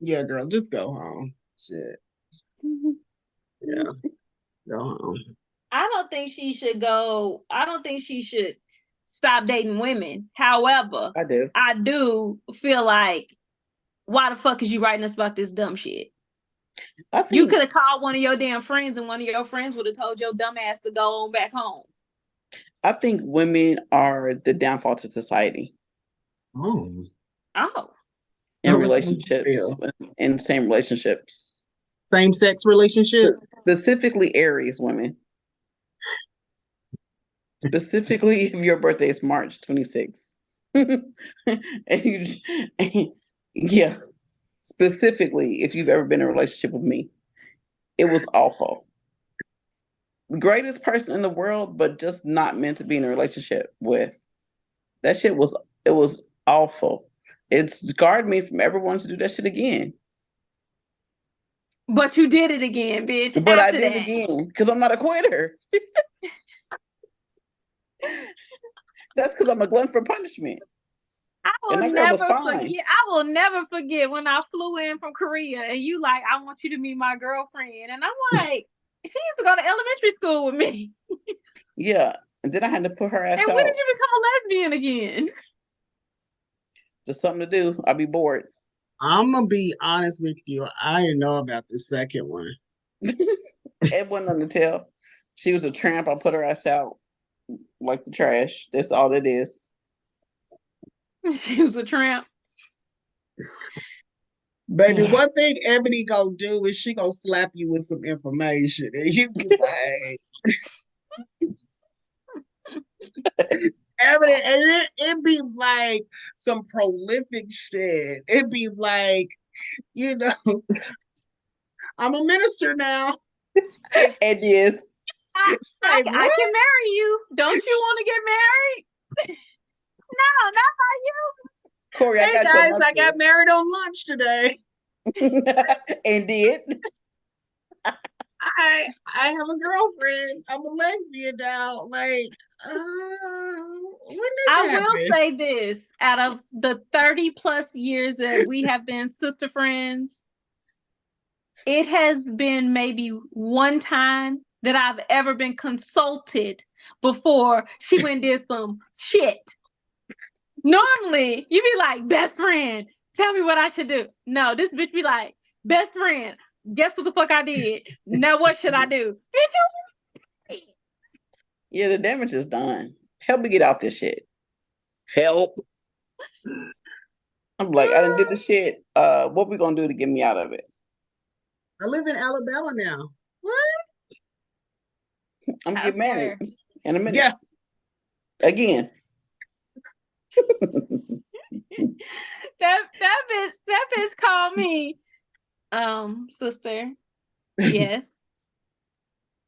Yeah, girl, just go home. Shit. Yeah. Go home. I don't think she should go. I don't think she should stop dating women. However, I do feel like, why the fuck is you writing us about this dumb shit? You could have called one of your damn friends and one of your friends would have told your dumb ass to go on back home. I think women are the downfall to society. Oh. In relationships, in same relationships. Same-sex relationships? Specifically Aries women. Specifically if your birthday is March 26th. Yeah. Specifically if you've ever been in a relationship with me. It was awful. Greatest person in the world, but just not meant to be in a relationship with. That shit was awful. It scarred me from ever wanting to do that shit again. But you did it again, bitch. But I did it again because I'm not a quitter. That's because I'm a glutton for punishment. I will never forget when I flew in from Korea and you like, I want you to meet my girlfriend. And I'm like, She used to go to elementary school with me. Yeah. And then I had to put her ass And out. when did you become a lesbian again? Just something to do. I'll be bored. I'm gonna be honest with you. I didn't know about the second one. It wasn't on the tell. She was a tramp. I put her ass out like the trash. That's all it is. She was a tramp. Baby, one thing Ebony gonna do is she gonna slap you with some information, and you be like, Ebony, and it be like some prolific shit. It be like, you know, I'm a minister now. It is. I can marry you. Don't you want to get married? No, not by you. Corey, hey guys, I got married on lunch today. And did. I have a girlfriend. I'm a lesbian now. Like, when did I that will happen? say this: out of the 30 plus years that we have been sister friends, it has been maybe one time that I've ever been consulted before she went and did some shit. Normally, you be like, best friend, tell me what I should do. No, this bitch be like, best friend, guess what the fuck I did? Now what should I do? Yeah, the damage is done. Help me get out this shit. Help. I'm like, I didn't do the shit. What we gonna do to get me out of it? I live in Alabama now. What? I'm getting married in a minute. Yeah. Again. that bitch called me. Sister, yes,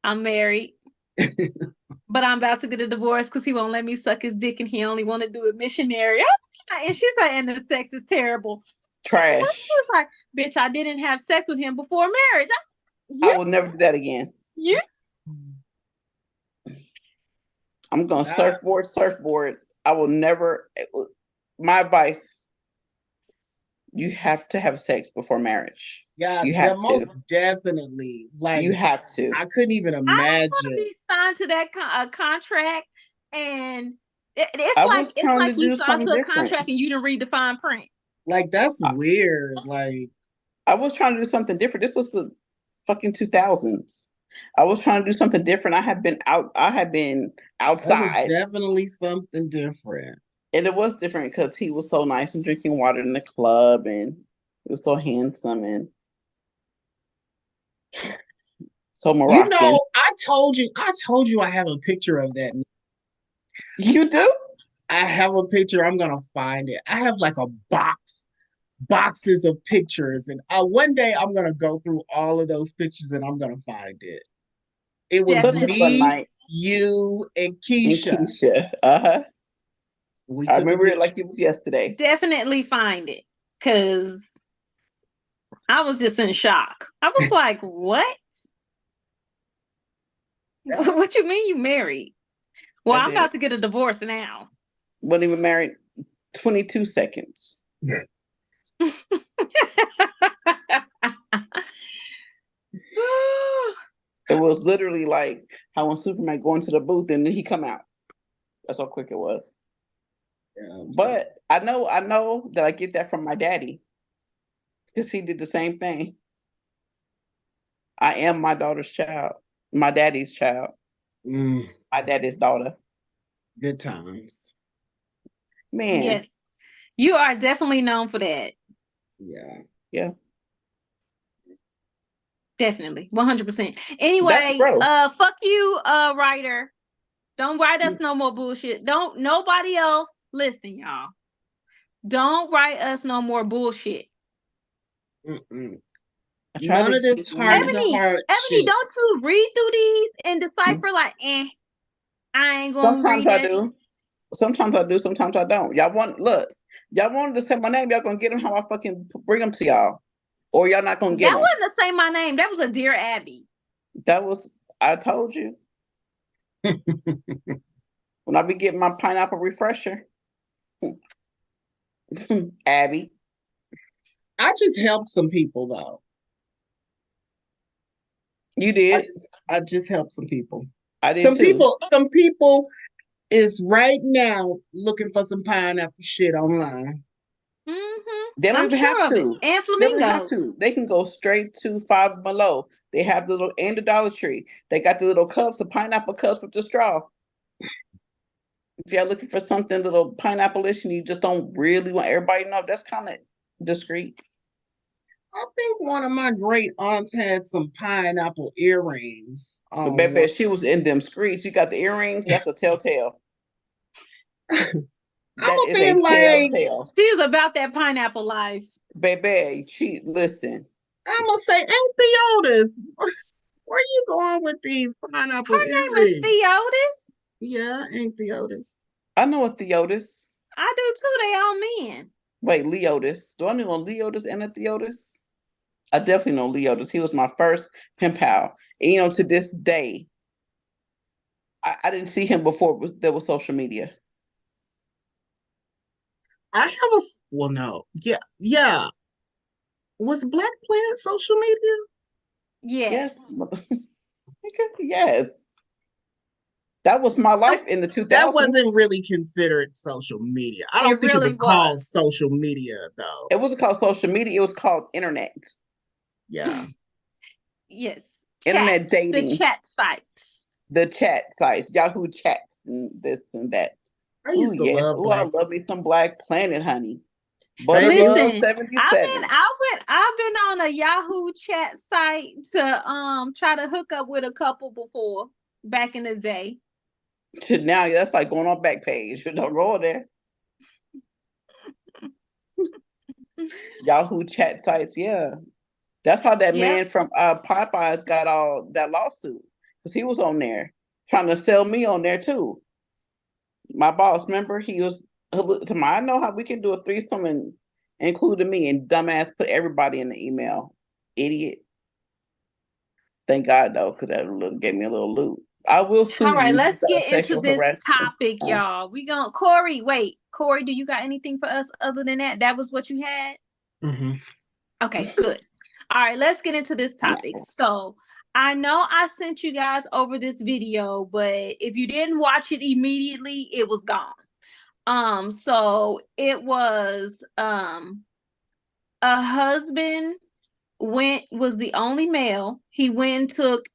I'm married, but I'm about to get a divorce because he won't let me suck his dick and he only want to do it missionary. And she's like, and the sex is terrible. Trash. She was like, bitch, I didn't have sex with him before marriage. I will never do that again. Yeah. I'm going to surfboard. I will never. My advice, you have to have sex before marriage. Yeah, you have to. Most definitely. Like, you have to. I couldn't even imagine. I don't want to be signed to that contract, and it's like you signed to a contract and you didn't read the fine print. Like, that's weird. Like, I was trying to do something different. This was the fucking 2000s. I was trying to do something different. I had been outside. That was definitely something different. And it was different because he was so nice and drinking water in the club, and he was so handsome and so Moroccan. You know, I told you I have a picture of that. You do? I have a picture. I'm gonna find it. I have like a boxes of pictures, and one day I'm gonna go through all of those pictures and I'm gonna find it. It was me, you, and Keisha. Uh-huh. I remember it like it was yesterday. Definitely find it, because I was just in shock. I was like, what? What you mean you married? Well, I'm about to get a divorce now. Wasn't even married 22 seconds. It was literally like how when Superman go into the booth and then he come out. That's how quick it was. Yeah, but I know that I get that from my daddy, because he did the same thing. I am my daughter's child, my daddy's child, my daddy's daughter. Good times. Man. Yes. You are definitely known for that. Yeah. Yeah. Definitely. 100%. Anyway, fuck you, writer. Don't write us no more bullshit. Don't nobody else listen, y'all. Don't write us no more bullshit. None of this heart to heart. Ebony, don't you read through these and decipher like, I ain't gonna read that. Sometimes I do, sometimes I don't. Y'all wanted to say my name, y'all gonna get them how I fucking bring them to y'all. Or y'all not gonna get them. That wasn't to say my name. That was a Dear Abby. I told you. When I be getting my pineapple refresher. Abby. I just helped some people though. You did. I just helped some people. I did too. Some people is right now looking for some pineapple shit online. They don't I'm even sure have of it. to. And They don't have flamingos. to. They can go straight to Five Below. They have the little and the Dollar Tree. They got the little cups, the pineapple cups with the straw. If you're looking for something little pineapple-ish and you just don't really want everybody to know, that's kind of discreet. I think one of my great aunts had some pineapple earrings. But baby, she was in them streets. You got the earrings, that's a telltale. That I'm is a being like, telltale. She was about that pineapple life. Baby, listen. I'm gonna say, Aunt Theotis, where you going with these pineapple Her name is earrings? Theotis. Yeah, Aunt Theotis. I know a Theotis. I do too. They all men. Wait, Leotis. Do I know a Leotis and a Theotis? I definitely know Leotis. He was my first pen pal. And, to this day, I didn't see him before there was social media. I have well, no. Yeah. Was Black Planet social media? Yes. Yes. That was my life in the 2000s. That wasn't really considered social media. I don't think really it was called social media, though. It wasn't called social media. It was called internet. Yeah. Yes. Internet dating. The chat sites. The chat sites. Yahoo chats and this and that. I used to love I love me some Black Planet, honey. But listen, 77. I've been on a Yahoo chat site to try to hook up with a couple before back in the day. Now that's like going on Backpage. Don't go on there. Yahoo chat sites, yeah. That's how that man from Popeyes got all that lawsuit, because he was on there trying to sell me on there too. My boss, remember, he was I know how we can do a threesome and included me, and dumbass put everybody in the email. Idiot. Thank God though, because that gave me a little loot. I will sue you. All right, let's get into this harassment. topic, y'all. Corey, Corey, do you got anything for us other than that? That was what you had? Mm-hmm. Okay, good. All right, let's get into this topic. So I know I sent you guys over this video, but if you didn't watch it immediately, it was gone. So it was a husband was the only male. He went and took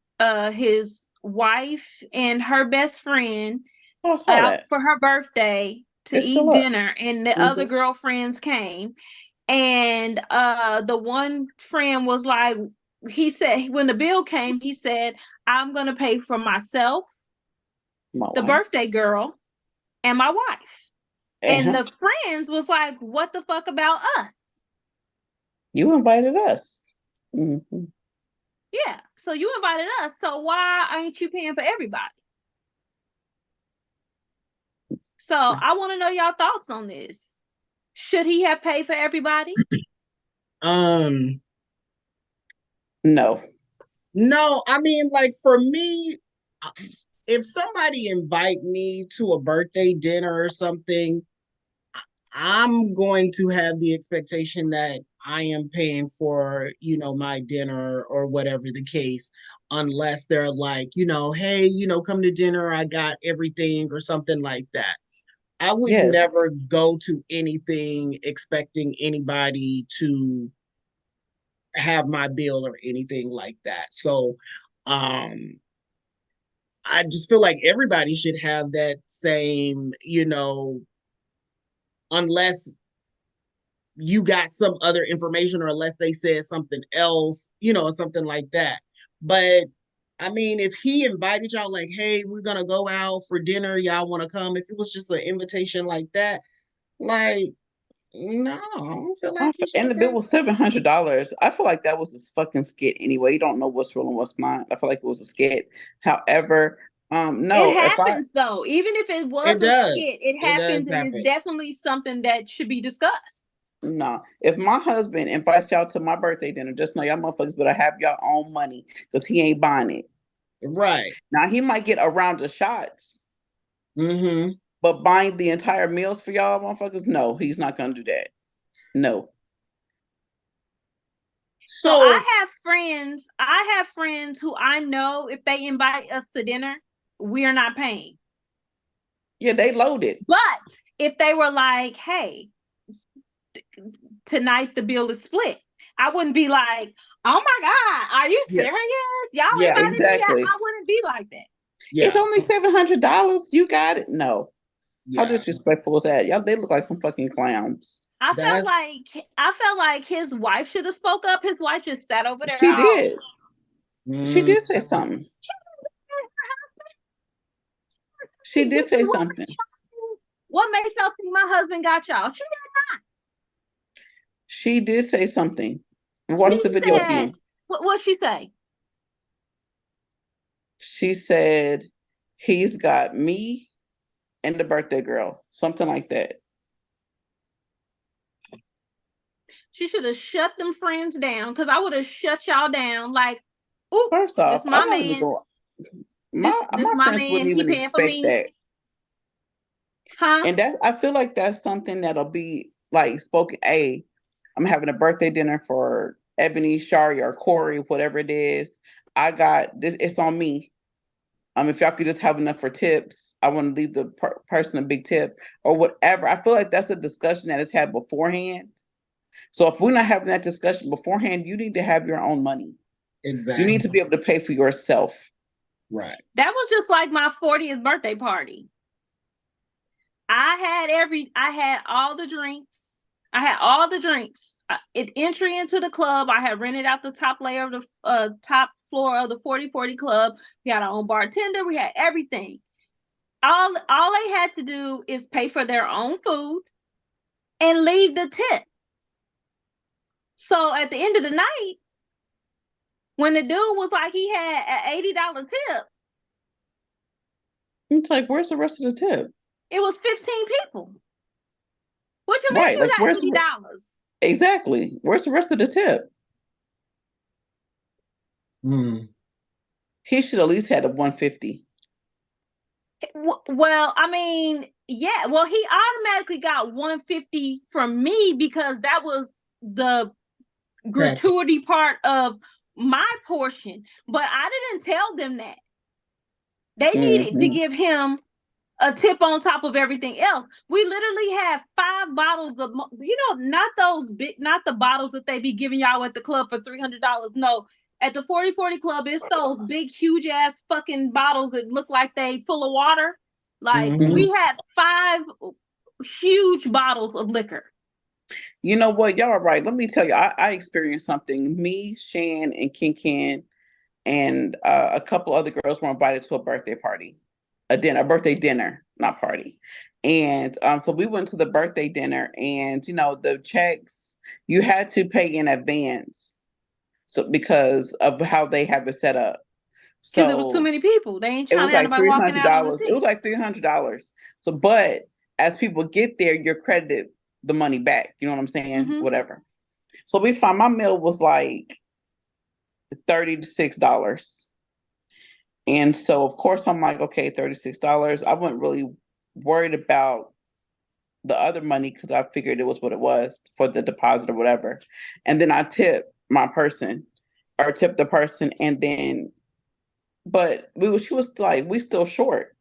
his wife and her best friend out for her birthday to eat dinner, and the other girlfriends came. And the one friend was like, he said, when the bill came, he said, I'm gonna pay for myself, the birthday girl, and my wife. And the friends was like, what the fuck about us? You invited us. Mm-hmm. Yeah, so you invited us, so why ain't you paying for everybody? So I want to know y'all thoughts on this. Should he have paid for everybody? No. No, I mean, like, for me, if somebody invite me to a birthday dinner or something, I'm going to have the expectation that I am paying for, my dinner or whatever the case, unless they're like, hey, come to dinner, I got everything or something like that. I would never go to anything expecting anybody to have my bill or anything like that. So I just feel like everybody should have that same, unless you got some other information or unless they said something else, or something like that. But I mean, if he invited y'all like, hey, we're gonna go out for dinner, y'all want to come, if it was just an invitation like that, like, no, I don't feel like and the bill was $700. I feel like that was a fucking skit anyway. You don't know what's real and what's not. I feel like it was a skit. However, no, it happens though. Even if it was a skit, it happens, and it's definitely something that should be discussed. No, if my husband invites y'all to my birthday dinner, just know y'all motherfuckers better have y'all own money, because he ain't buying it. Right. Now he might get a round of shots. Mm-hmm. But buying the entire meals for y'all motherfuckers, no, he's not gonna do that. No. So I have friends who I know if they invite us to dinner, we are not paying. Yeah, they loaded. But if they were like, hey, tonight the bill is split, I wouldn't be like, oh my God, are you serious? Y'all invited exactly. me? I wouldn't be like that. Yeah. It's only $700. You got it? No. Yeah. How disrespectful was that? Y'all, they look like some fucking clowns. I felt like his wife should have spoke up. His wife just sat over there. She did. She did say something. She did say something. What makes y'all think my husband got y'all? She did not. She did say something. Watch the video again. What'd she say? She said, he's got me and the birthday girl. Something like that. She should have shut them friends down, because I would have shut y'all down. Like, ooh, first off, this my man. My friends man. wouldn't even expect that. Huh? And I feel like that's something that'll be like spoken. Hey, I'm having a birthday dinner for Ebony, Shari, or Corey, whatever it is. I got this. It's on me. If y'all could just have enough for tips, I want to leave the person a big tip or whatever. I feel like that's a discussion that is had beforehand. So if we're not having that discussion beforehand, you need to have your own money. Exactly. You need to be able to pay for yourself. Right. That was just like my 40th birthday party. I had all the drinks. Entry into the club, I had rented out the top layer of the top floor of the 4040 club. We had our own bartender. We had everything. All they had to do is pay for their own food and leave the tip. So at the end of the night, when the dude was like, he had an $80 tip. It's like, where's the rest of the tip? It was 15 people. What you mean you got $80? Exactly. Where's the rest of the tip? He should at least had a $150. Well, I mean, yeah. Well, he automatically got $150 from me because that was the gratuity part of my portion. But I didn't tell them that. They needed to give him a tip on top of everything else. We literally had 5 bottles of, not the bottles that they be giving y'all at the club for $300. No, at the 4040 club, it's those big, huge ass fucking bottles that look like they full of water. Like we had 5 huge bottles of liquor. You know what? Y'all are right. Let me tell you, I experienced something. Me, Shan, and Ken, and a couple other girls were invited to a birthday party. A birthday dinner, not party. And so we went to the birthday dinner, and the checks you had to pay in advance, so because of how they have it set up. Because it was too many people. They ain't trying to have anybody walking out on the seat. It was like $300. So, but as people get there, you're credited the money back. You know what I'm saying? Whatever. So we found my meal was like $36. And so, of course, I'm like, okay, $36. I wasn't really worried about the other money because I figured it was what it was for the deposit or whatever. And then I tipped the person. And then, but she was like, we still short.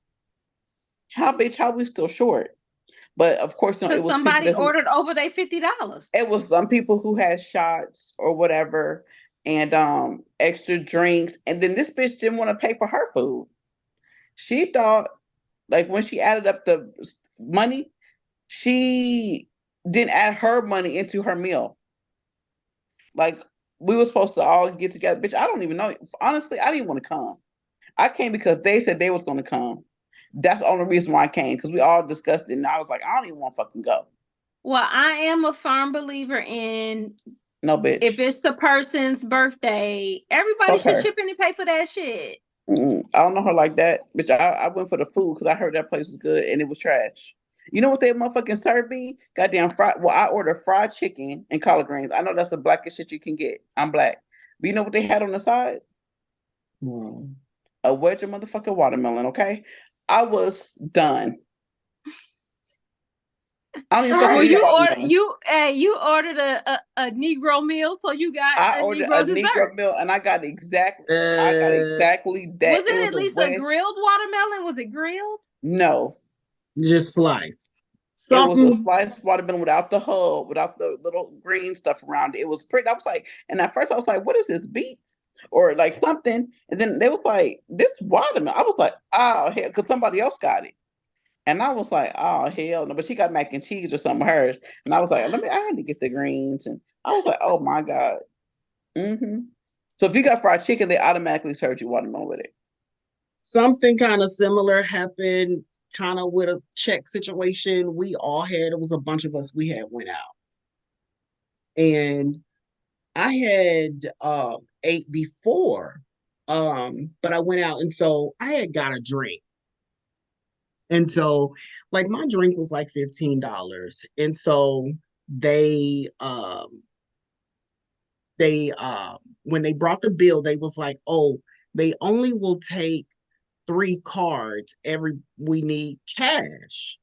How we still short? But of course, it was somebody ordered over their $50. It was some people who had shots or whatever. And extra drinks. And then this bitch didn't want to pay for her food. She thought, like, when she added up the money, she didn't add her money into her meal. Like, we were supposed to all get together. Bitch, I don't even know. Honestly, I didn't want to come. I came because they said they was going to come. That's the only reason why I came, because we all discussed it. And I was like, I don't even want to fucking go. Well, I am a firm believer in, no, bitch, if it's the person's birthday, everybody should chip in and pay for that shit. I don't know her like that. Bitch, I went for the food because I heard that place was good and it was trash. You know what they motherfucking served me? Goddamn fried. Well, I ordered fried chicken and collard greens. I know that's the blackest shit you can get. I'm black. But you know what they had on the side? A wedge of motherfucking watermelon, okay? I was done. I don't even Well, fucking eat you order watermelon. you ordered a Negro meal, so you got I a ordered Negro a Negro dessert. meal, and I got exactly Was that. It it was at the least a wettest. grilled watermelon? Was it grilled? No, Just slice it was a something. sliced watermelon without the hull, without the little green stuff around it. It was pretty. I was like, and at first I was like, "What is this, beets or like something?" And then they was like, "This watermelon." I was like, "Oh hell," because somebody else got it, and I was like, "Oh hell no!" But she got mac and cheese or something hers, and I was like, "Let me." I had to get the greens, and I was like, "Oh my god." So if you got fried chicken, they automatically serve you watermelon with it. Something kind of similar happened kind of with a check situation we all had. It was a bunch of us, we had went out. And I had ate before, but I went out and so I had got a drink. And so like my drink was like $15. And so they when they brought the bill, they was like, oh, they only will take 3 cards. We need cash.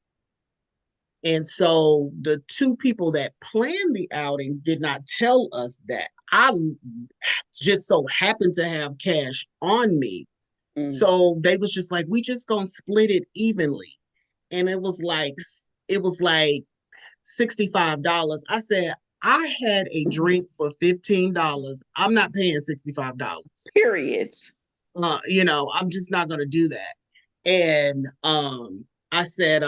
And so the two people that planned the outing did not tell us that. I just so happened to have cash on me. So they was just like, we just gonna split it evenly. And it was like $65. I said, I had a drink for $15. I'm not paying $65. Period. I'm just not gonna do that. And I said,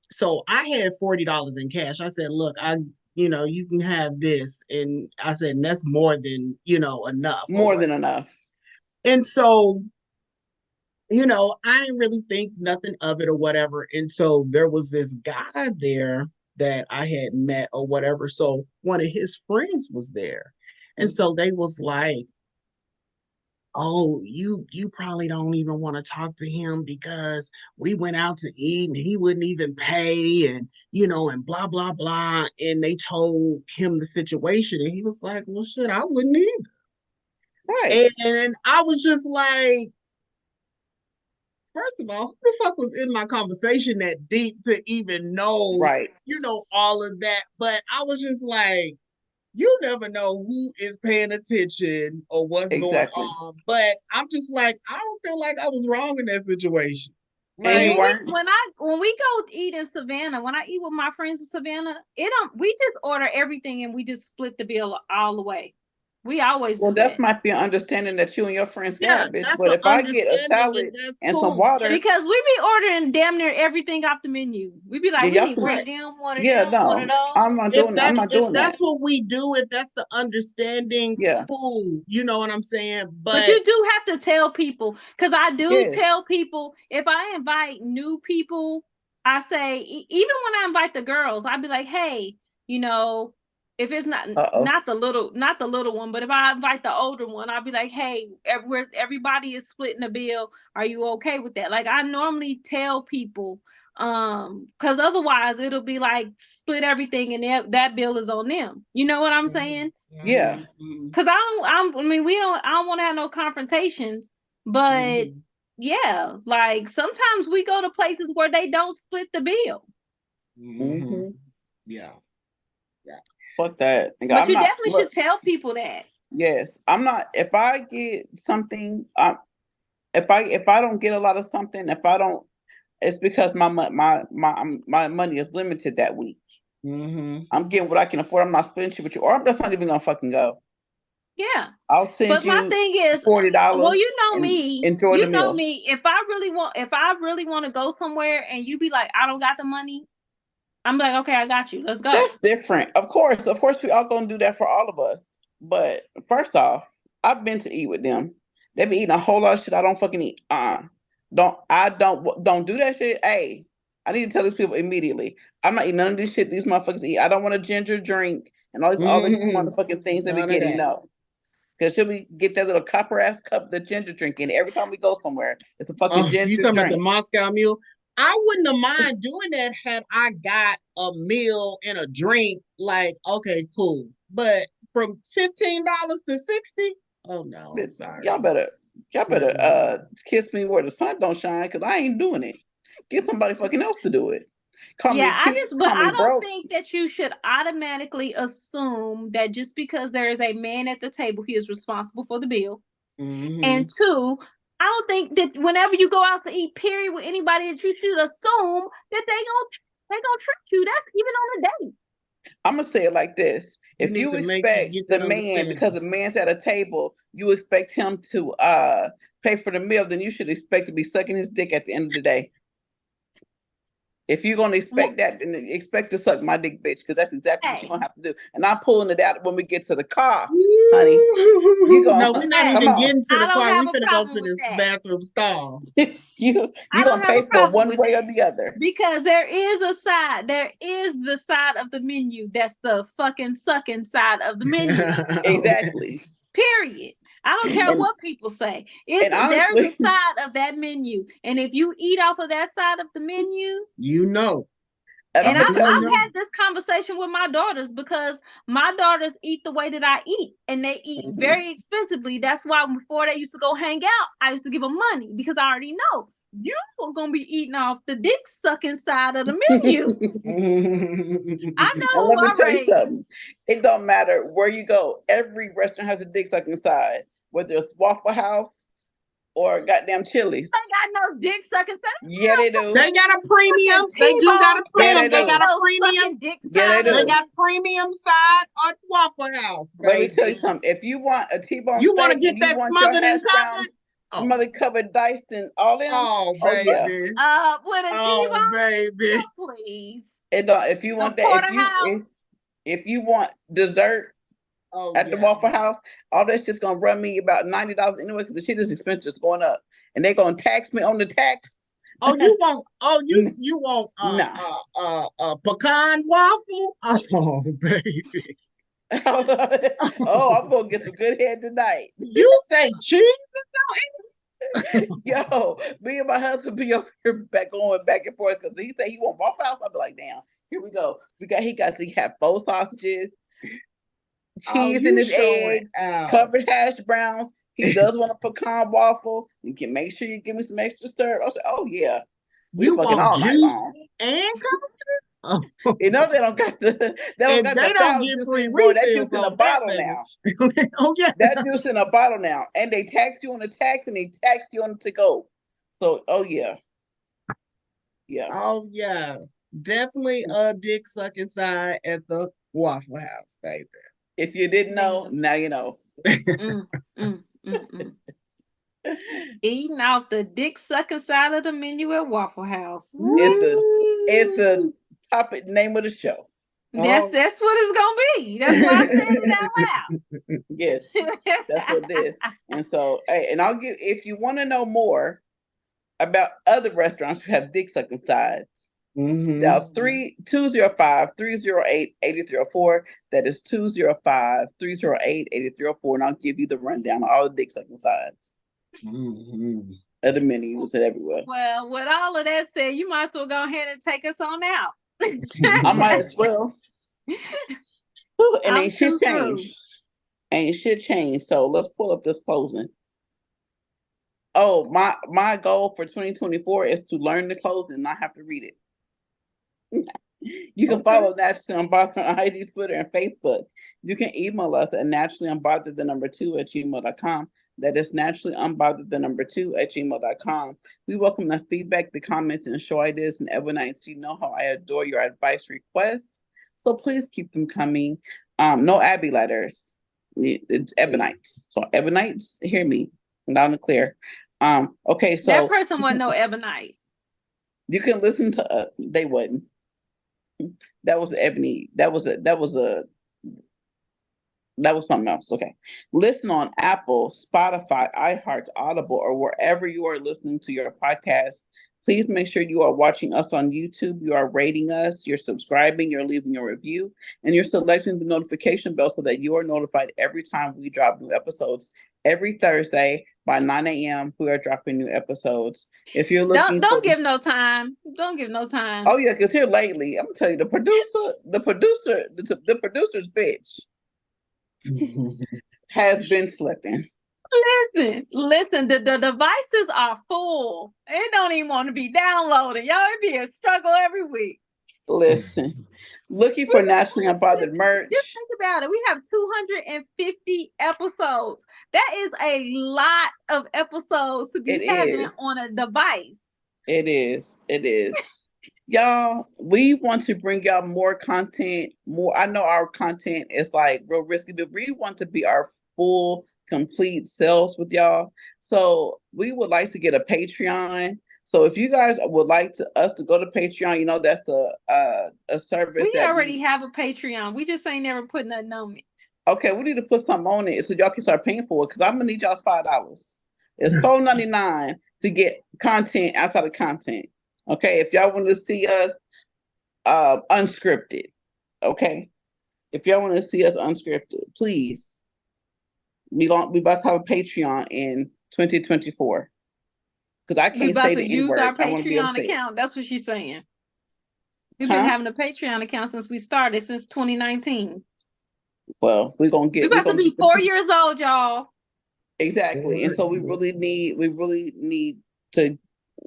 so I had $40 in cash. I said, look, you can have this. And I said, and that's more than, enough or More what. than enough. And so, I didn't really think nothing of it or whatever. And so there was this guy there that I had met or whatever. So one of his friends was there. And so they was like, oh, you probably don't even want to talk to him because we went out to eat and he wouldn't even pay and and blah blah blah. And they told him the situation and he was like, well shit, I wouldn't either. Right. And I was just like, first of all, who the fuck was in my conversation that deep to even know, Right. All of that? But I was just like, you never know who is paying attention or what's going Exactly. on. But I'm just like, I don't feel like I was wrong in that situation. And you Like, weren't. When we go eat in Savannah, when I eat with my friends in Savannah, we just order everything and we just split the bill all the way. We always Well, do that that. might be an understanding that you and your friends yeah, got, bitch. that's But an if I get a understanding and salad that's and some cool. water, because we be ordering damn near everything off the menu. We be like, yeah, we y'all need some, one Right. of them, one of yeah, them, one of no, I'm those. not doing that. I'm not If doing that's that. what we do, if that's the understanding, Yeah. cool. You know what I'm saying? But But you do have to tell people, because I do Yes. tell people, if I invite new people, I say, even when I invite the girls, I'd be like, hey, if it's not the little one, but if I invite the older one, I'll be like, hey, everybody is splitting the bill. Are you okay with that? Like, I normally tell people, because otherwise it'll be like split everything and that bill is on them. You know what I'm saying? Yeah. Because I don't want to have no confrontations, but yeah, like sometimes we go to places where they don't split the bill. Yeah. Fuck that. But I'm you not. definitely Look, should tell people that. yes, I'm not. If I get something, if I don't get a lot of something, if I don't, it's because my money is limited that week. I'm getting what I can afford. I'm not spending shit with you, or I'm just not even gonna fucking go. Yeah. I'll send But my you thing is, $40. well, you know and me. enjoy You the know meal. me. If I really want to go somewhere and you be like, I don't got the money, I'm like, okay, I got you. Let's go. That's different. Of course, we all gonna do that for all of us. But first off, I've been to eat with them. They be eating a whole lot of shit I don't fucking eat. Don't do that shit. Hey, I need to tell these people immediately. I'm not eating none of this shit these motherfuckers eat. I don't want a ginger drink and all these motherfucking things that we None of getting. that. No. Because should we get that little copper ass cup, the ginger drink in every time we go somewhere? It's a fucking You ginger talking about the drink. Moscow Mule? I wouldn't have mind doing that had I got a meal and a drink. Like, okay, cool. But from $15 to 60, oh no, I'm sorry. Y'all better kiss me where the sun don't shine, because I ain't doing it. Get somebody fucking else to do it. Call me cheap, but call me I don't broke. think that you should automatically assume that just because there is a man at the table, he is responsible for the bill. Mm-hmm. And two, I don't think that whenever you go out to eat, period, with anybody, that you should assume that they gonna treat you. That's even on a date. I'm gonna say it like this: You if need you to expect get the that man, because understanding. a man's at a table, you expect him to pay for the meal, then you should expect to be sucking his dick at the end of the day. If you're gonna expect that, then expect to suck my dick, bitch, because that's exactly what you're Hey, gonna have to do. And I'm pulling it out when we get to the car, honey. You No, gonna we're not hey, come even on? getting to I the don't car. have We a finna go problem to with this that. bathroom stall. You I don't gonna have a pay for problem one with way or that. the other. Because there is the side of the menu that's the fucking sucking side of the menu. Exactly. Period. I don't care And what people say. and There's a honestly, side of that menu, and if you eat off of that side of the menu, You know. and I'm and gonna You tell I've you. know. had this conversation with my daughters, because my daughters eat the way that I eat, and they eat Mhm. very expensively. That's why before they used to go hang out, I used to give them money, because I already know you are gonna be eating off the dick sucking side of the menu. I And know who let me I tell you raised. something. It don't matter where you go. Every restaurant has a dick sucking side, whether it's Waffle House or goddamn Chili's. They got no dick sucking side. Yeah, they do. They got a premium. Fucking They do got a T-bone Yeah, they premium. steak They ain't got do. a no premium. sucking dick Yeah, they side of They the do. got menu. premium side on Waffle House, Let me tell you baby. something. If you want a T-bone You want to steak get and you that want your smothered hash and browns covered? Oh, smothered, covered, diced, and all them, oh, oh yeah. baby. With a Oh, T-bone, baby. please. It don't. If you A want that, porterhouse. if you want dessert Oh, at the yeah. Waffle House, all that's just gonna run me about $90 anyway, because the shit is expensive, it's going up, and they're gonna tax me on the tax. Oh, you want Nah. pecan waffle? Oh, baby. Oh, I'm gonna get some good head tonight. You say cheese? Yo, me and my husband be over here going back and forth, because he say he want Waffle House. I'll be like, damn, here we go. He have 4 sausages, Oh, cheese in you his showing eggs, out. covered hash browns. He does want a pecan waffle. You can make sure you give me some extra syrup. I said, oh yeah, we You fucking want all night juice long. and coffee? You know they don't got And they the don't fountain get juice free anymore. That juice refills in a on that, bottle baby. now. Oh, yeah. That juice in a bottle now, and they tax you on the tax, and they tax you on the to go. So, oh yeah, yeah. Oh, yeah. Definitely a dick sucking side at the Waffle House, baby. If you didn't know, Man. now you know. Mm, mm, mm, mm. Eating off the dick sucking side of the menu at Waffle House. Woo. It's the topic name of the show. Oh. That's what it's gonna be. That's why I said it out Yes, that's what it is. And so, hey, and I'll give, if you want to know more about other restaurants who have dick sucking sides. Now, 205-308-8304. That is 205-308-8304. And I'll give you the rundown of all the dick sucking sides. Other menus and everywhere. Well, with all of that said, you might as well go ahead and take us on out. I might as well. Ooh, and I'm ain't shit too through. changed. Ain't shit changed. So let's pull up this closing. Oh, my goal for 2024 is to learn the closing and not have to read it. You can follow Naturally Unbothered on IG, Twitter, and Facebook. You can email us at naturallyunbothered2@gmail.com. That is naturallyunbothered2@gmail.com. We welcome the feedback, the comments, and show ideas and Ebonites. You know how I adore your advice requests, so please keep them coming. No Abby letters. It's Ebonites. So Ebonites, hear me loud and clear. Okay, so that person wasn't no Ebonite. you can listen to. They wouldn't. That was Ebony. That was something else. Okay. Listen on Apple, Spotify, iHeart, Audible, or wherever you are listening to your podcast. Please make sure you are watching us on YouTube. You are rating us, you're subscribing, you're leaving a review, and you're selecting the notification bell so that you are notified every time we drop new episodes. Every Thursday by 9 a.m. we are dropping new episodes. If you're looking don't give no time. Don't give no time. Oh yeah, because here lately, I'm gonna tell you, the producer's bitch has been slipping. Listen, the devices are full. It don't even want to be downloaded. Y'all, it be a struggle every week. Listen, looking for Naturally Unbothered Just merch. think about it. We have 250 episodes. That is a lot of episodes to It be having is. on a device. It is. It is. Y'all, we want to bring y'all more content. More. I know our content is like real risky, but we want to be our full, complete selves with y'all. So we would like to get a Patreon. So if you guys would like us to go to Patreon, you know that's a service We that already have a Patreon. We just ain't never put nothing on it. Okay, we need to put something on it so y'all can start paying for it. Because I'm gonna need y'all's $5. It's $4.99 to get content outside of content. Okay, if y'all want to see us unscripted, okay. If y'all want to see us unscripted, please. We about to have a Patreon in 2024. Because I We can't about say to the N use our word. I want to be able to Patreon say it. account. That's what she's saying. We've been having a Patreon account since we started, since 2019. Well, we're gonna We're about to be 4 years old, y'all. Exactly. And so we really need to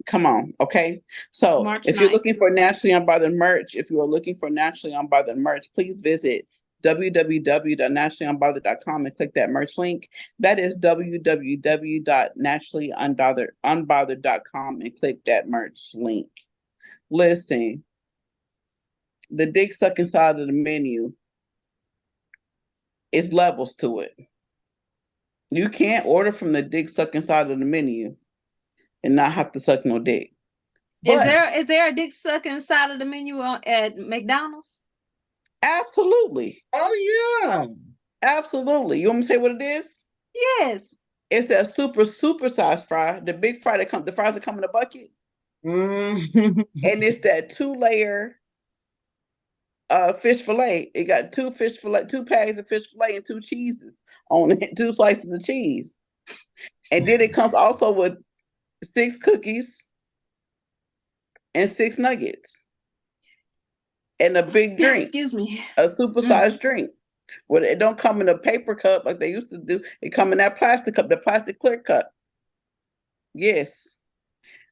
come on, okay? So March if you're 9th. looking for Naturally Unbothered merch, if you are looking for Naturally Unbothered merch, please visit www.naturallyunbothered.com and click that merch link. That is www.naturallyunbothered.com and click that merch link. Listen, the dick sucking side of the menu is levels to it. You can't order from the dick sucking side of the menu and not have to suck no dick. But Is there a dick sucking side of the menu at McDonald's? Absolutely. Oh yeah. Absolutely. You want me to say what it is? Yes. It's that super sized fry, the big fry the fries that come in a bucket. Mm-hmm. And it's that 2-layer fish fillet. It got 2 pags of fish fillet and 2 cheeses on it, 2 slices of cheese. And then it comes also with 6 cookies and 6 nuggets. And a big drink. Excuse me. A supersized drink. Well, it don't come in a paper cup like they used to do. It come in that plastic cup, the plastic clear cup. Yes.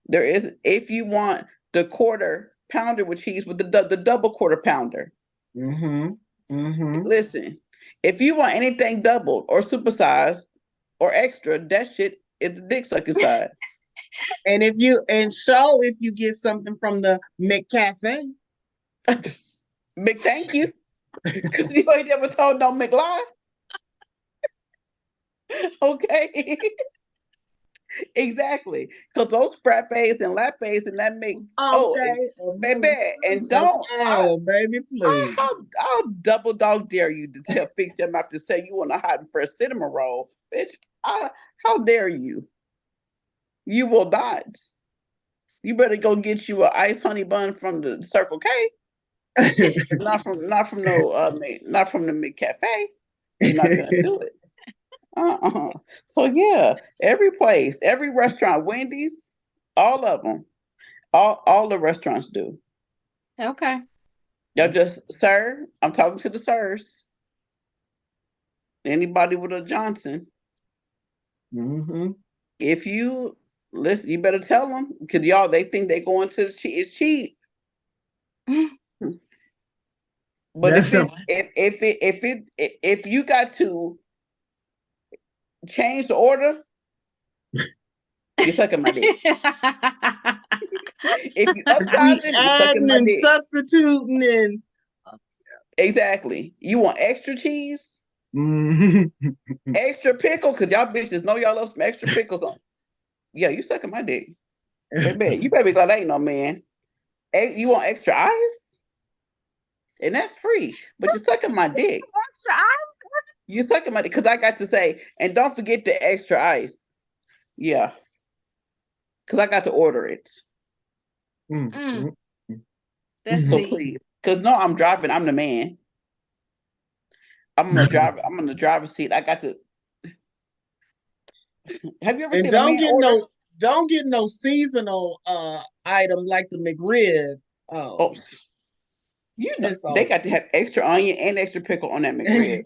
There is, if you want the quarter pounder with cheese with the double quarter pounder. Mm-hmm. Mm-hmm. Listen, if you want anything doubled or supersized or extra, that shit is the dick sucking side. And if you get something from the McCafe. Thank you. Because you ain't ever told no McLie. Okay. Exactly. Because those frappes and lattes and that make baby, and baby, please. I'll double dog dare you to fix your mouth to say you want to hide for a cinnamon roll, bitch. How dare you? You will not. You better go get you an iced honey bun from the Circle K. not from the McCafe. You're not gonna do it. So yeah, every place, every restaurant, Wendy's, all of them, all the restaurants do. Okay. Y'all just, sir, I'm talking to the sirs. Anybody with a Johnson. Mm-hmm. If you listen, you better tell them because y'all they think they going to it's cheap. But if you got to change the order, you're sucking my dick. If you upsize it, you're sucking my dick. Substituting and Exactly. You want extra cheese? Mm-hmm. Extra pickle? Because y'all bitches know y'all love some extra pickles on. Yeah, you sucking my dick. Baby, you better be glad I ain't no man. You want extra ice? And that's free. But you're sucking my dick. Extra ice? You're sucking my dick. Because I got to say, and don't forget the extra ice. Yeah. Because I got to order it. Mm-hmm. That's So please. Because no, I'm driving. I'm the man. I'm on the driver's seat. I got to. Have you ever seen a man order? Don't get no seasonal item like the McRib. Oh, you know they got to have extra onion and extra pickle on that McRib.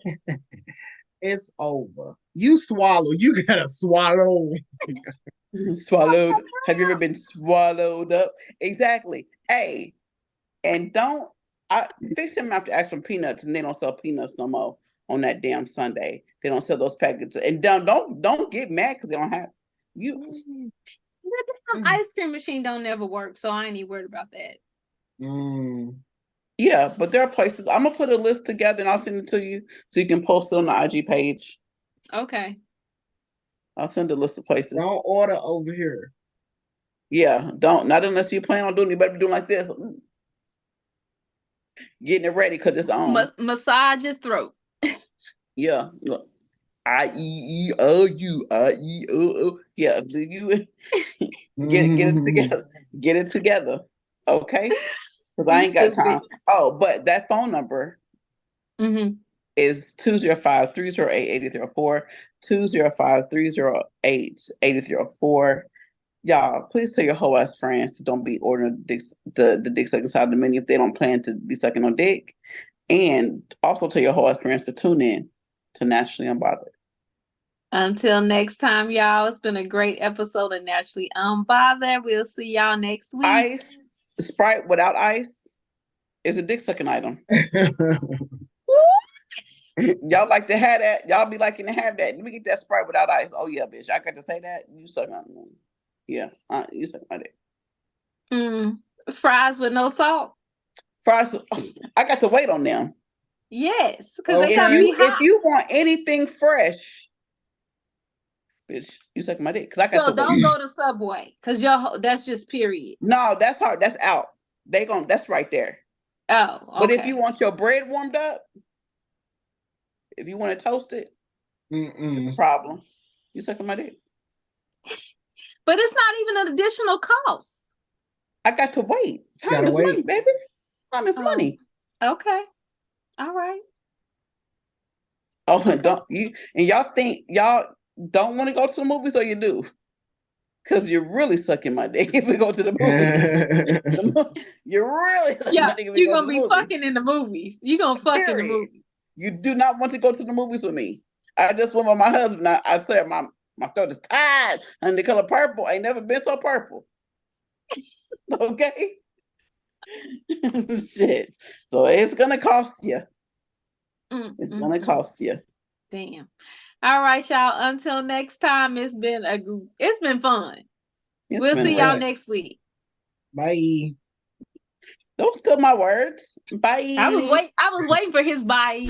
It's over. You gotta swallow. Swallowed. Have you ever been swallowed up? Exactly. Hey, And don't fix them after ask for peanuts, and they don't sell peanuts no more on that damn Sunday. They don't sell those packages. And don't get mad because they don't have you. The ice cream machine don't never work, so I ain't even worried about that. Yeah, but there are places. I'm gonna put a list together and I'll send it to you so you can post it on the IG page. Okay. I'll send a list of places. Don't order over here. Yeah, don't. Not unless you plan on doing it. You better be doing like this. Getting it ready because it's on. Massage his throat. Yeah. I-E-E-O-U. Yeah, you get it together. Get it together. Okay? Because I ain't got time. Oh, but that phone number is 205-308-8304. 205-308-8304. Y'all, please tell your whole ass friends to don't be ordering the dick sucking side of the menu if they don't plan to be sucking on dick. And also tell your whole ass friends to tune in to Naturally Unbothered. Until next time, y'all. It's been a great episode of Naturally Unbothered. We'll see y'all next week. Ice, Sprite without ice is a dick sucking item. Y'all like to have that. Y'all be liking to have that. Let me get that Sprite without ice. Oh yeah, bitch. I got to say that. You suck on me. Yeah, you suck my dick. Fries with no salt. Fries. I got to wait on them. Yes, because they gotta be hot. If you want anything fresh, bitch, you suck my dick. Because I got to don't go to Subway because that's just period. No, that's hard. That's out. That's right there. Oh, okay. But if you want your bread warmed up, if you want to toast it, it's a problem. You sucking my dick. But it's not even an additional cost. I got to wait. Time is money, baby. Time is money. Okay. All right. Oh, okay. Y'all think y'all don't want to go to the movies, or you do? Because you're really sucking my dick if we go to the movies. You're really sucking my dick if we you're go gonna to the be movies. fucking in the movies. You're gonna fuck in the movies. You do not want to go to the movies with me. I just went with my husband. I said my throat is tired, and the color purple ain't never been so purple. Okay. Shit. So it's gonna cost you. It's gonna cost you. Damn. All right, y'all. Until next time, it's been fun. We'll see y'all next week. Bye. Don't steal my words. Bye. I was waiting for his bye.